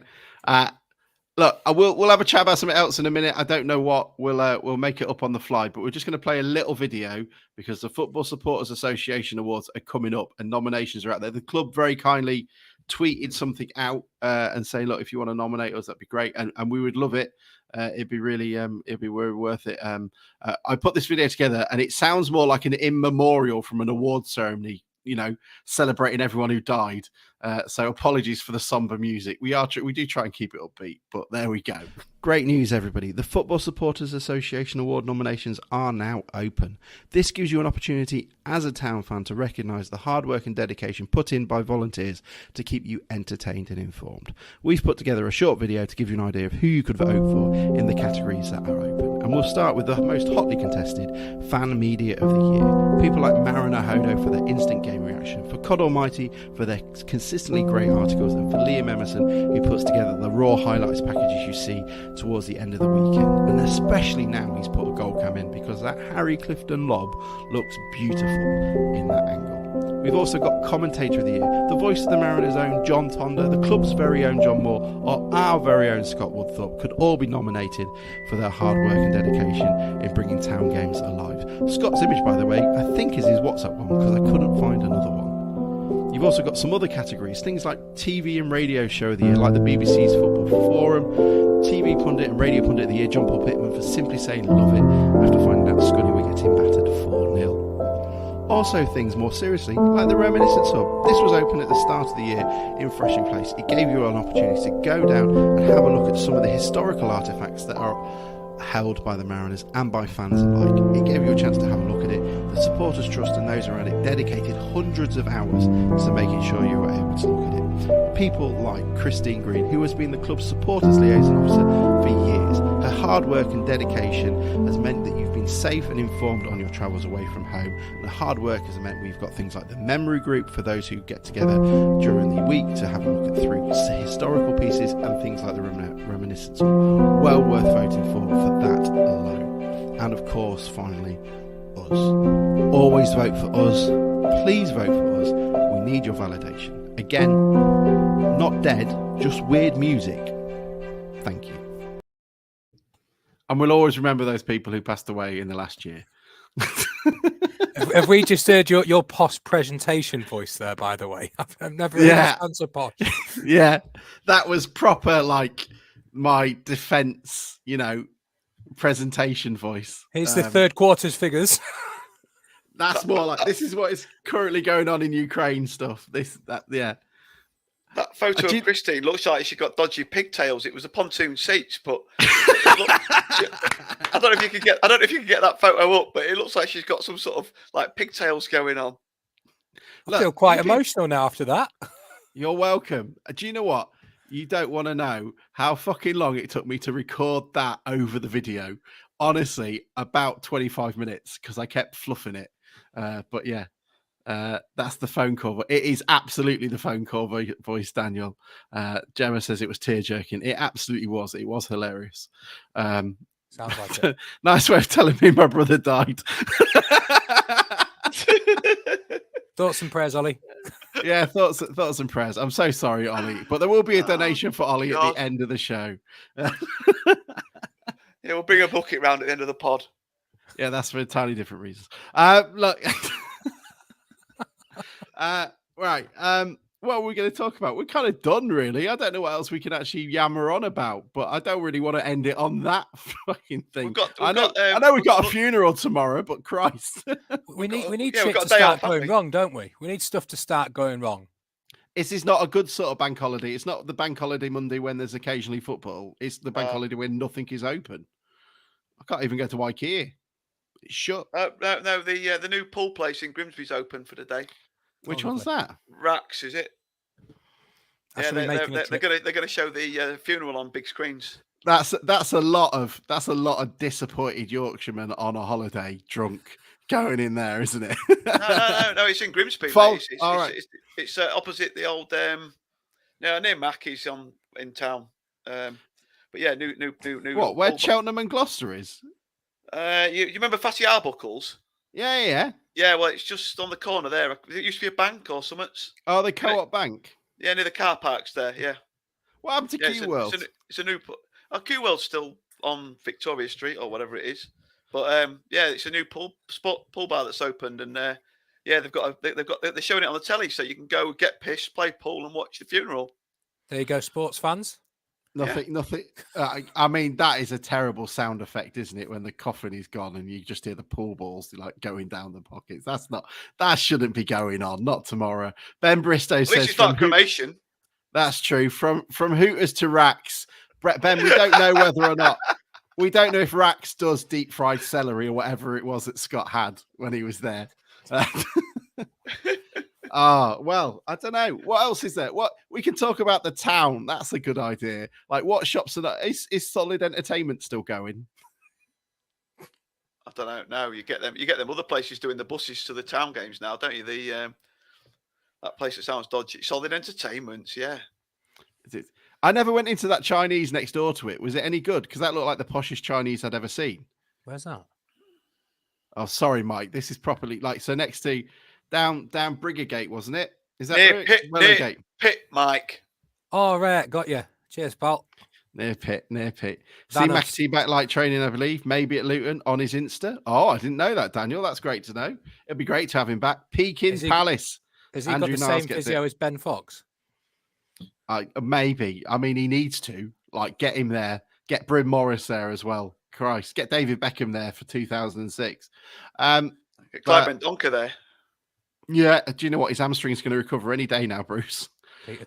Look, we'll have a chat about something else in a minute. I don't know what. We'll make it up on the fly, but we're just going to play a little video because the Football Supporters Association Awards are coming up and nominations are out there. The club very kindly tweeted something out and saying, look, if you want to nominate us, that'd be great, and we would love it. It'd be really worth it. I put this video together and it sounds more like an in memorial from an award ceremony, celebrating everyone who died. So apologies for the somber music. We do try and keep it upbeat, but there we go. Great news, everybody. The Football Supporters Association Award nominations are now open. This gives you an opportunity as a Town fan to recognise the hard work and dedication put in by volunteers to keep you entertained and informed. We've put together a short video to give you an idea of who you could vote for in the categories that are open. And we'll start with the most hotly contested Fan Media of the Year. People like Mariner Hodo for their instant game reaction, for Cod Almighty for their consistently great articles, and for Liam Emerson, who puts together the raw highlights packages you see towards the end of the weekend. And especially now he's put a goal cam in, because that Harry Clifton lob looks beautiful in that angle. We've also got Commentator of the Year, the voice of the Mariners' own John Tonder, the club's very own John Moore, or our very own Scott Woodthorpe could all be nominated for their hard work and dedication in bringing town games alive. Scott's image, by the way, I think is his WhatsApp one because I couldn't find another one. You've also got some other categories, things like TV and Radio Show of the Year, like the BBC's Football Forum, TV Pundit and Radio Pundit of the Year, John Paul Pittman, for simply saying love it after finding out Scunny were getting battered 4-0. Also things more seriously, like the Reminiscence Hub. This was open at the start of the year in Fresh in Place. It gave you an opportunity to go down and have a look at some of the historical artefacts that are held by the Mariners and by fans alike. It gave you a chance to have a look at it. The Supporters Trust and those around it dedicated hundreds of hours to making sure you were able to look at it. People like Christine Green, who has been the club's supporters liaison officer for years. Her hard work and dedication has meant that you've been safe and informed on your travels away from home. And the hard work has meant we've got things like the memory group for those who get together during the week to have a look at through historical pieces and things like the Reminiscence. Well worth voting for that alone. And of course, finally, us. Always vote for us. Please vote for us. We need your validation. Again, not dead, just weird music. Thank you. And we'll always remember those people who passed away in the last year.
Have we just heard your posh presentation voice there, by the way? I've never heard that sound so posh.
Yeah, that was proper, like, my defence, presentation voice.
Here's the third quarter's figures.
That's more like, this is what is currently going on in Ukraine stuff. Yeah.
That photo of Christine looks like she got dodgy pigtails. It was the pontoon seats, but I don't know if you could get that photo up, but it looks like she's got some sort of like pigtails going on.
I feel quite emotional now after that.
You're welcome. Do you know what? You don't want to know how fucking long it took me to record that over the video. Honestly, about 25 minutes because I kept fluffing it. But yeah. That's the phone call. It is absolutely the phone call voice, Daniel. Gemma says it was tear-jerking. It absolutely was. It was hilarious.
Sounds like it.
Nice way of telling me my brother died.
Thoughts and prayers, Ollie.
Yeah, thoughts and prayers. I'm so sorry, Ollie. But there will be a donation for Ollie at the end of the show.
Yeah, we'll bring a bucket round at the end of the pod.
Yeah, that's for entirely different reasons. Look... right. What are we going to talk about? We're kind of done, really. I don't know what else we can actually yammer on about, but I don't really want to end it on that fucking thing. I know we've got a funeral tomorrow, but Christ,
we need shit to start going wrong, don't we? We need stuff to start going wrong.
This is not a good sort of bank holiday. It's not the bank holiday Monday when there's occasionally football. It's the bank holiday when nothing is open. I can't even go to IKEA. It's shut.
No. The new pool place in Grimsby's open for the day.
Which one's that?
Rax, is it? Yeah, they're going to show the funeral on big screens.
That's a lot of disappointed Yorkshiremen on a holiday, drunk, going in there, isn't it?
No, it's in Grimsby. It's opposite the old near Mackey's in town. But yeah, new.
What? Where Cheltenham and Gloucester is?
You remember Fatty Arbuckles?
Yeah.
Yeah, well, it's just on the corner there. It used to be a bank or something.
Oh, the Co-op Bank?
Yeah, near the car parks there, yeah.
What happened to Q World?
It's a new... Q World's still on Victoria Street or whatever it is. But, yeah, it's a new pool bar that's opened. And, yeah, they're showing it on the telly so you can go get pissed, play pool and watch the funeral.
There you go, sports fans.
Nothing. I mean, that is a terrible sound effect, isn't it? When the coffin is gone and you just hear the pool balls like going down the pockets. That shouldn't be going on. Not tomorrow. Ben Bristow says,
it's not cremation.
That's true. From Hooters to Rax. Ben, we don't know whether or not. We don't know if Rax does deep fried celery or whatever it was that Scott had when he was there. Well, I don't know. What else is there? What we can talk about the town. That's a good idea. Like, what shops are that? Is Solid Entertainment still going?
I don't know. No, you get them other places doing the buses to the town games now, don't you? That place that sounds dodgy. Solid Entertainment, yeah.
Is it? I never went into that Chinese next door to it. Was it any good? Because that looked like the poshest Chinese I'd ever seen.
Where's that?
Oh, sorry, Mike. This is properly so next to down Briggergate, wasn't it? Is that
Near
right?
Pit,
Wellergate.
Pit, Mike.
Oh, right. Got you. Cheers, pal.
Near Pit. See
Thanos.
McAtee back light training, I believe, maybe at Luton on his Insta. Oh, I didn't know that, Daniel. That's great to know. It'd be great to have him back. Pekin Palace.
Has he
Andrew
got the
Niles
same
gets
physio as Ben Fox?
Maybe. I mean, he needs to get him there. Get Bryn Morris there as well. Christ, get David Beckham there for 2006.
Get Clive Mendonca there.
Yeah, do you know what? His hamstring's going to recover any day now, Bruce.
Peter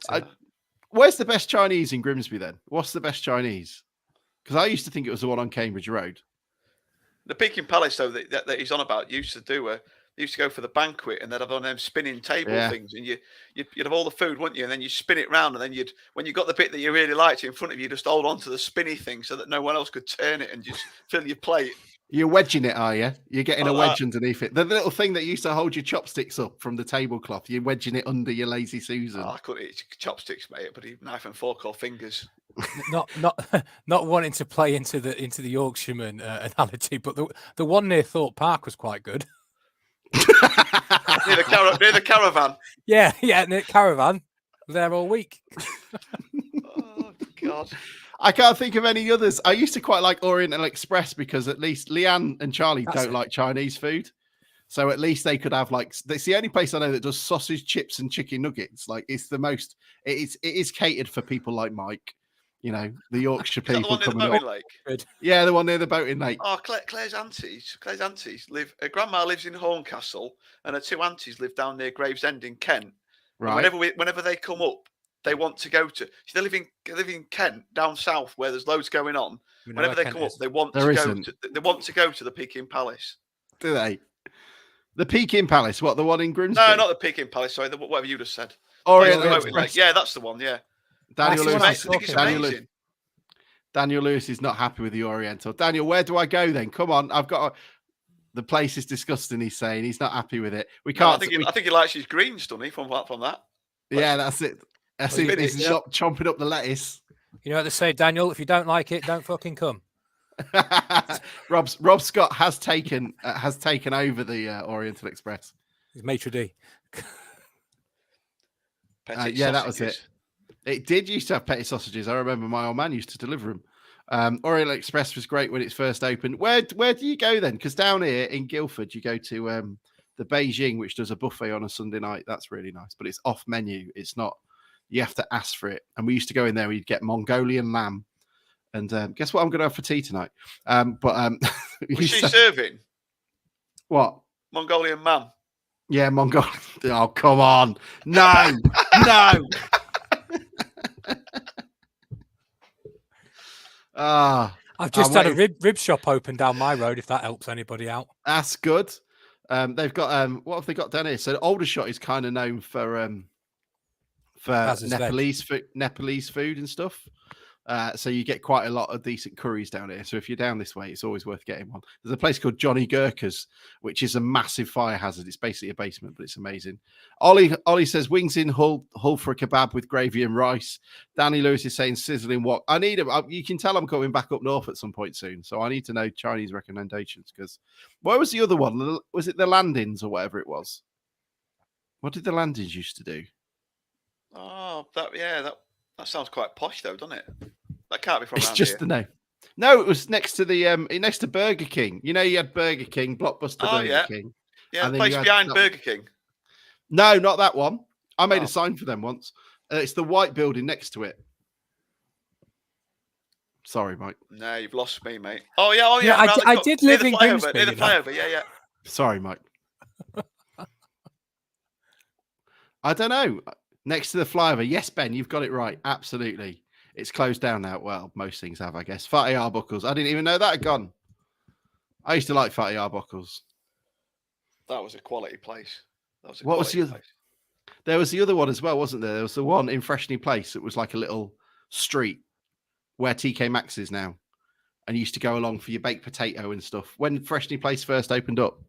Where's the best Chinese in Grimsby then? What's the best Chinese? Because I used to think it was the one on Cambridge Road.
The Pekin Palace, though, that he's on about, used to go for the banquet, and they'd have one of them spinning table things, and you'd have all the food, wouldn't you? And then you spin it round, and then when you got the bit that you really liked in front of you, just hold on to the spinny thing so that no one else could turn it and just fill your plate.
You're wedging it, are you? You're getting a wedge underneath it. The little thing that used to hold your chopsticks up from the tablecloth, you're wedging it under your lazy Susan.
I couldn't eat chopsticks, mate, but knife and fork or fingers.
not wanting to play into the Yorkshireman analogy, but the one near Thorpe Park was quite good.
near the caravan.
Yeah, near caravan. There all week.
Oh God.
I can't think of any others. I used to quite like Oriental Express because at least Leanne and Charlie don't like Chinese food. So at least they could have it's the only place I know that does sausage, chips, and chicken nuggets. It's the most, it is catered for people like Mike, the Yorkshire people coming up.
Lake?
Yeah, the one near the boating lake.
Oh, Claire's aunties live, her grandma lives in Horncastle and her two aunties live down near Gravesend in Kent.
Right.
Whenever they come up, they want to go to. They live in Kent, down south, where there's loads going on. Whenever they come up, they want to go to the Pekin Palace.
Do they? The Pekin Palace? What, the one in Grimsby?
No, not the Pekin Palace. Sorry, whatever you just said.
Oriental Express.
Yeah, that's the one. Yeah.
Daniel
Lewis.
Daniel Lewis is not happy with the Oriental. Daniel, where do I go then? Come on, the place is disgusting. He's saying he's not happy with it. We can't.
I think he likes his greens, doesn't he? From that.
Yeah, that's it. He's not chomping up the lettuce.
You know what they say, Daniel? If you don't like it, don't fucking come.
Rob Scott has taken over the Oriental Express.
He's maitre d'.
Yeah, that was it. It did used to have petty sausages. I remember my old man used to deliver them. Oriental Express was great when it's first opened. Where do you go then? Because down here in Guildford, you go to the Beijing, which does a buffet on a Sunday night. That's really nice, but it's off menu. It's not. You have to ask for it. And we used to go in there. We'd get Mongolian lamb. And guess what I'm going to have for tea tonight?
Was she serving?
What?
Mongolian mam.
Yeah, Mongolian. Oh, come on. No. No.
I've just had a rib shop open down my road, if that helps anybody out.
That's good. They've got what have they got down here? So Aldershot is kind of known for Nepalese food and stuff. So you get quite a lot of decent curries down here. So if you're down this way, it's always worth getting one. There's a place called Johnny Gurkha's, which is a massive fire hazard. It's basically a basement, but it's amazing. Ollie says wings in Hull for a kebab with gravy and rice. Danny Lewis is saying sizzling wok. I need them. You can tell I'm coming back up north at some point soon. So I need to know Chinese recommendations because what was the other one? Was it the Landings or whatever it was? What did the Landings used to do?
Oh, that sounds quite posh though, doesn't it? That can't be from
it's
around
just
here.
the name. No, it was next to the next to Burger King. You had Burger King, Blockbuster Burger King.
Yeah, the place behind Burger King.
No, not that one. I made a sign for them once. It's the white building next to it. Sorry, Mike.
No, you've lost me, mate. Oh yeah.
I did live in Grimsby.
Near the flyover, yeah.
Sorry, Mike. I don't know. Next to the flyover. Yes, Ben, you've got it right. Absolutely. It's closed down now. Well, most things have, I guess. Fatty Arbuckles. I didn't even know that had gone. I used to like Fatty Arbuckles.
That was a quality place.
What was the other? There was the other one as well, wasn't there? There was the one in Freshney Place. It was like a little street where TK Maxx is now. And you used to go along for your baked potato and stuff. When Freshney Place first opened up.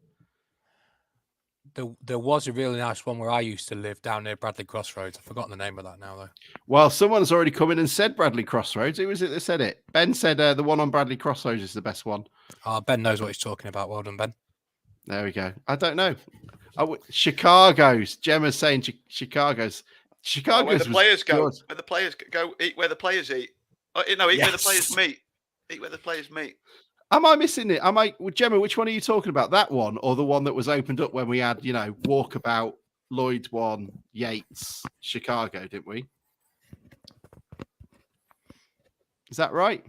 There was a really nice one where I used to live down near Bradley Crossroads. I've forgotten the name of that now, though.
Well, someone's already come in and said Bradley Crossroads. Who was it that said it? Ben said the one on Bradley Crossroads is the best one.
Ben knows what he's talking about. Well done, Ben.
There we go. I don't know. Chicago's. Gemma's saying Chicago's. Chicago's
where the players go.
good.
Where the players go. Eat where the players eat. Oh, no, eat where the
Yes.
players meet. Eat where the players meet.
Am I missing it? Gemma, which one are you talking about? That one or the one that was opened up when we had, Walkabout, Lloyd's one, Yates, Chicago, didn't we? Is that right?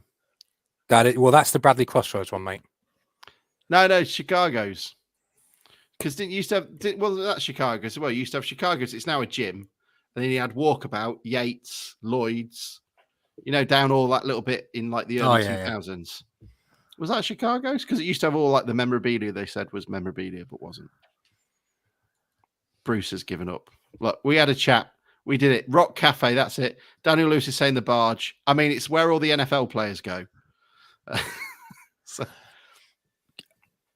Well, that's the Bradley Crossroads one, mate.
No, Chicago's. Because didn't you used to have, that's Chicago's as well. You used to have Chicago's. It's now a gym. And then you had Walkabout, Yates, Lloyd's, down all that little bit in like the early 2000s. Yeah. Was that Chicago's? Because it used to have all like the memorabilia they said was memorabilia, but wasn't. Bruce has given up. Look, we had a chat. We did it. Rock Cafe, that's it. Daniel Lewis is saying the barge. I mean, it's where all the NFL players go.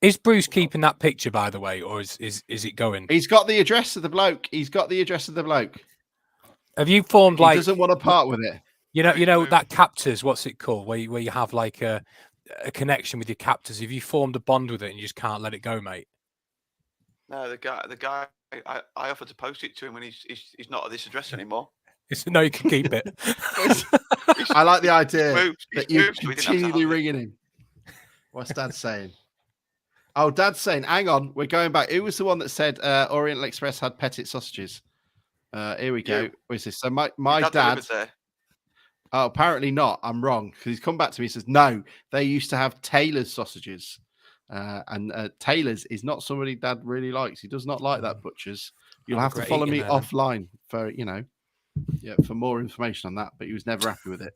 Is Bruce keeping that picture, by the way, or is it going?
He's got the address of the bloke.
Have you formed
he doesn't want to part with it.
You know that captors. What's it called? Where you have like a connection with your captors. Have you formed a bond with it and you just can't let it go, mate?
No, the guy. I offered to post it to him when he's not at this address anymore.
No, you can keep it.
I like the idea that you're
moved, so
continually ringing him. What's Dad saying? Oh, Dad's saying, hang on, we're going back. Who was the one that said Oriental Express had Petit sausages? Here we go. What is this? So my dad. Oh, apparently not. I'm wrong. Because he's come back to me and says, no, they used to have Taylor's sausages. And Taylor's is not somebody Dad really likes. He does not like that, Butchers. You'll have to follow me offline for, for more information on that. But he was never happy with it.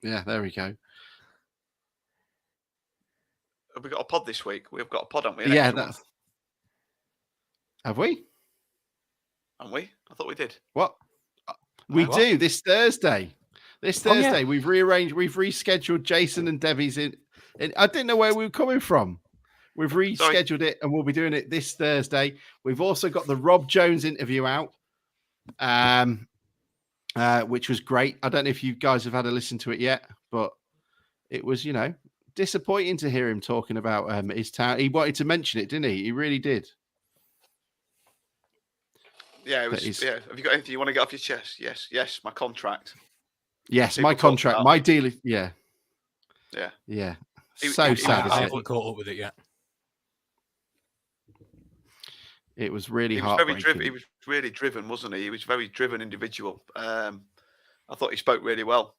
Yeah, there we go.
Have we got a pod this week? We've got a pod, haven't we?
Yeah, have we?
Haven't we? I thought we did.
What? We do this Thursday. We've rearranged. We've rescheduled Jason and Debbie's in. I didn't know where we were coming from. We've rescheduled it, and we'll be doing it this Thursday. We've also got the Rob Jones interview out, which was great. I don't know if you guys have had a listen to it yet, but it was, disappointing to hear him talking about his town. He wanted to mention it, didn't he? He really did.
Yeah, it was. Yeah. Have you got anything you want to get off your chest? Yes. My contract.
Yes, my contract. My deal. Yeah. So sad.
I haven't caught up with it yet.
It was really
heartbreaking. He was really driven, wasn't he? He was a very driven individual. I thought he spoke really well.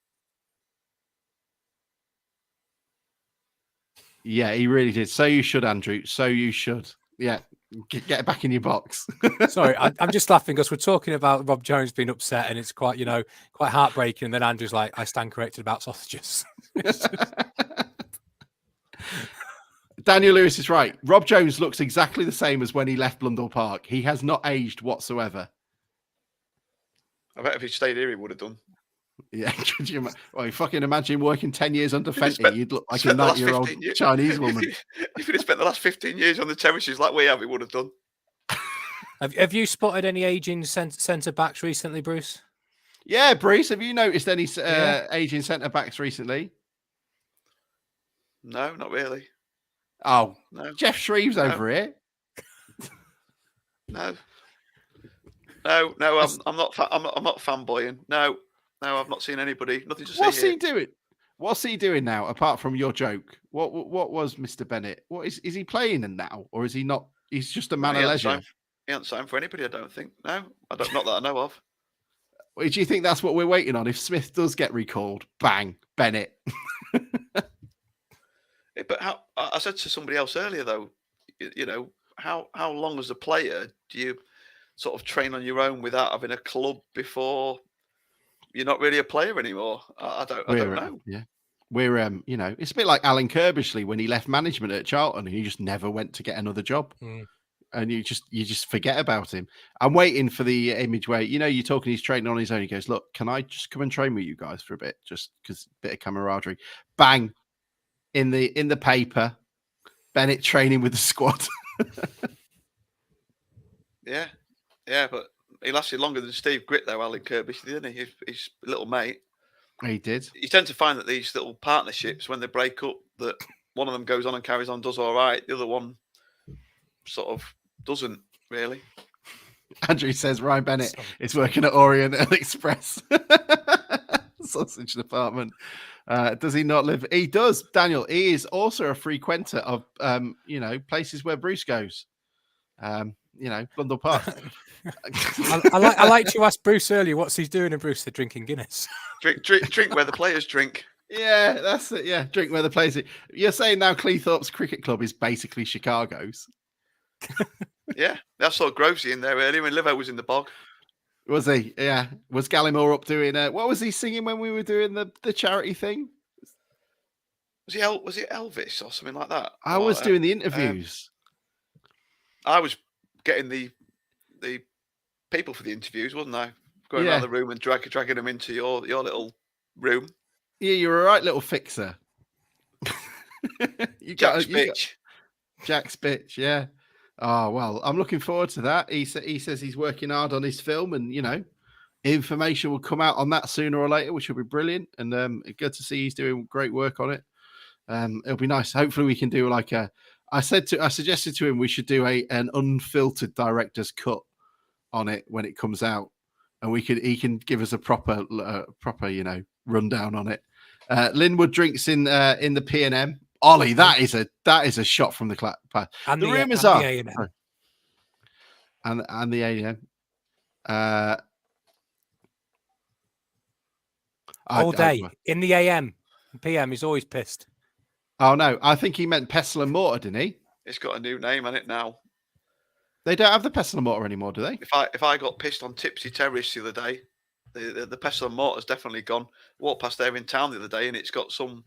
Yeah, he really did. So you should, Andrew. So you should. Yeah, get it back in your box.
Sorry, I'm just laughing because we're talking about Rob Jones being upset, and it's quite heartbreaking. And then Andrew's like, "I stand corrected about sausages."
Daniel Lewis is right. Rob Jones looks exactly the same as when he left Blundell Park. He has not aged whatsoever.
I bet if he stayed here, he would have done.
Yeah, could you fucking imagine working 10 years under Fenty? You'd look like a 90-year-old Chinese woman.
If he'd spent the last 15 years on the terraces like we have, he would have done.
Have you spotted any aging centre backs recently, Bruce?
Yeah, Bruce. Have you noticed any aging centre backs recently?
No, not really.
Oh, no. Jeff Shreve's over here.
No, I'm not fanboying. No, I've not seen anybody. Nothing to see.
What's he doing? What's he doing now? Apart from your joke, what was Mr. Bennett? What is he playing in now, or is he not? He's just a man of leisure.
He hasn't signed for anybody. I don't think. No, not that I know of.
Do you think that's what we're waiting on? If Smith does get recalled, bang, Bennett.
But I said to somebody else earlier, though, how long as a player do you sort of train on your own without having a club before you're not really a player anymore? I don't know.
Yeah, we're it's a bit like Alan Kirbishley when he left management at Charlton and he just never went to get another job, and you just forget about him. I'm waiting for the image where you're talking, he's training on his own. He goes, "Look, can I just come and train with you guys for a bit, just because bit of camaraderie?" Bang. In the paper, Bennett training with the squad.
yeah, but he lasted longer than Steve Gritt, though, Alan Kirbishley, didn't he? His little mate.
He did.
You tend to find that these little partnerships, when they break up, that one of them goes on and carries on, does all right. The other one sort of doesn't really.
Andrew says Ryan Bennett is working at Orient Express sausage department. Does he not live? He does, Daniel. He is also a frequenter of places where Bruce goes. Blundell Park.
I like to ask Bruce earlier what's he doing, and Bruce said drinking Guinness.
Drink where the players drink.
Yeah, that's it. Yeah, drink where the players. You're saying now Cleethorpes Cricket Club is basically Chicago's.
Yeah, I saw Grovesy in there earlier when Livo was in the bog.
Was he? Yeah. Was Gallimore up doing what was he singing when we were doing the charity thing?
Was it Elvis or something like that?
I was doing the interviews.
I was getting the people for the interviews, wasn't I? Going around the room and dragging them into your little room. Yeah, you're a right little fixer. Jack's bitch, yeah. Oh, well, I'm looking forward to that. He says he's working hard on his film, and, information will come out on that sooner or later, which will be brilliant. And good to see he's doing great work on it. It'll be nice. Hopefully we can do I suggested to him we should do an unfiltered director's cut on it when it comes out. And he can give us a proper, rundown on it. Linwood drinks in the P&M. Ollie, that is a shot from the clap. And the rumours are, and the A&M.
All day in the AM, PM. He's always pissed.
Oh no, I think he meant Pestle and Mortar, didn't he?
It's got a new name on it now.
They don't have the Pestle and Mortar anymore, do they?
If I got pissed on Tipsy Terrace the other day, the Pestle and Mortar's definitely gone. Walked past there in town the other day, and it's got some.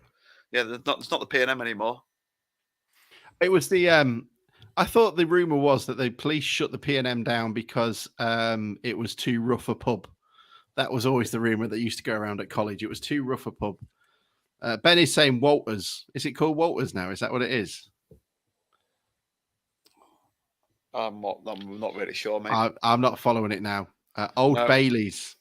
Yeah, it's not the P&M anymore.
It was the. I thought the rumor was that the police shut the P&M down because it was too rough a pub. That was always the rumor that used to go around at college. It was too rough a pub. Ben is saying Walters. Is it called Walters now? Is that what it is?
I'm not really sure, mate.
I'm not following it now. Old Bailey's.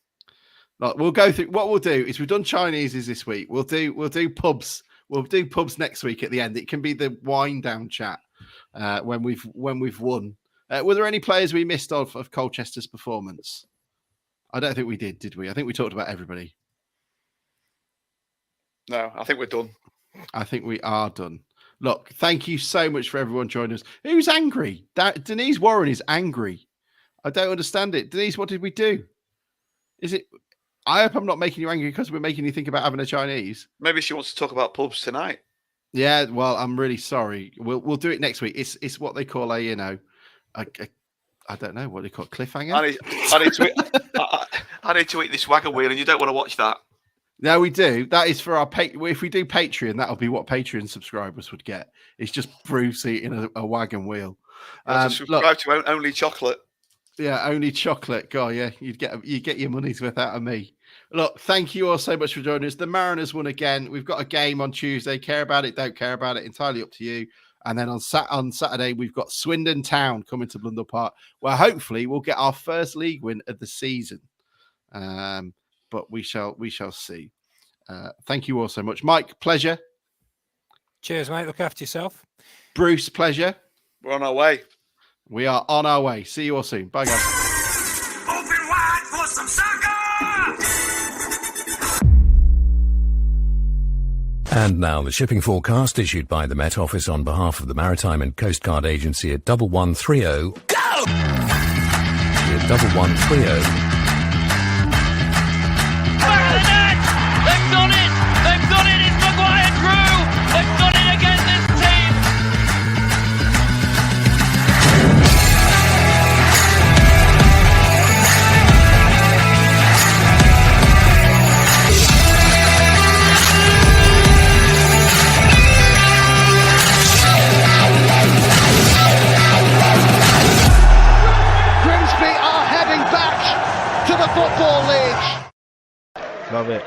Look, we'll go through. What we'll do is we've done Chinese's this week. We'll do pubs. We'll do pubs next week at the end. It can be the wind down chat when we've won. Were there any players we missed of Colchester's performance? I don't think we did we? I think we talked about everybody.
No, I think we're done.
I think we are done. Look, thank you so much for everyone joining us. Who's angry? Denise Warren is angry. I don't understand it. Denise, what did we do? Is it? I hope I'm not making you angry because we're making you think about having a Chinese.
Maybe she wants to talk about pubs tonight.
Yeah, well, I'm really sorry. We'll do it next week. It's what they call I don't know what they call cliffhanger.
I need to eat this wagon wheel, and you don't want to watch that.
No, we do. That is for our if we do Patreon, that'll be what Patreon subscribers would get. It's just Bruce eating a wagon wheel.
Subscribe to Only Chocolate.
Yeah, Only Chocolate. God, yeah, you get your money's worth out of me. Look, thank you all so much for joining us. The Mariners won again. We've got a game on Tuesday. Care about it, don't care about it. Entirely up to you. And then on Saturday, we've got Swindon Town coming to Blundell Park, where hopefully we'll get our first league win of the season. But we shall see. Thank you all so much. Mike, pleasure.
Cheers, mate. Look after yourself.
Bruce, pleasure.
We're on our way.
We are on our way. See you all soon. Bye, guys.
Open wide for some soccer!
And now the shipping forecast issued by the Met Office on behalf of the Maritime and Coast Guard Agency at 1130. Go! At 1130.
They've done it! They've done it! It's Maguire Drew! They've done it again, this team!
Grimsby are heading back to the Football League.
Love it.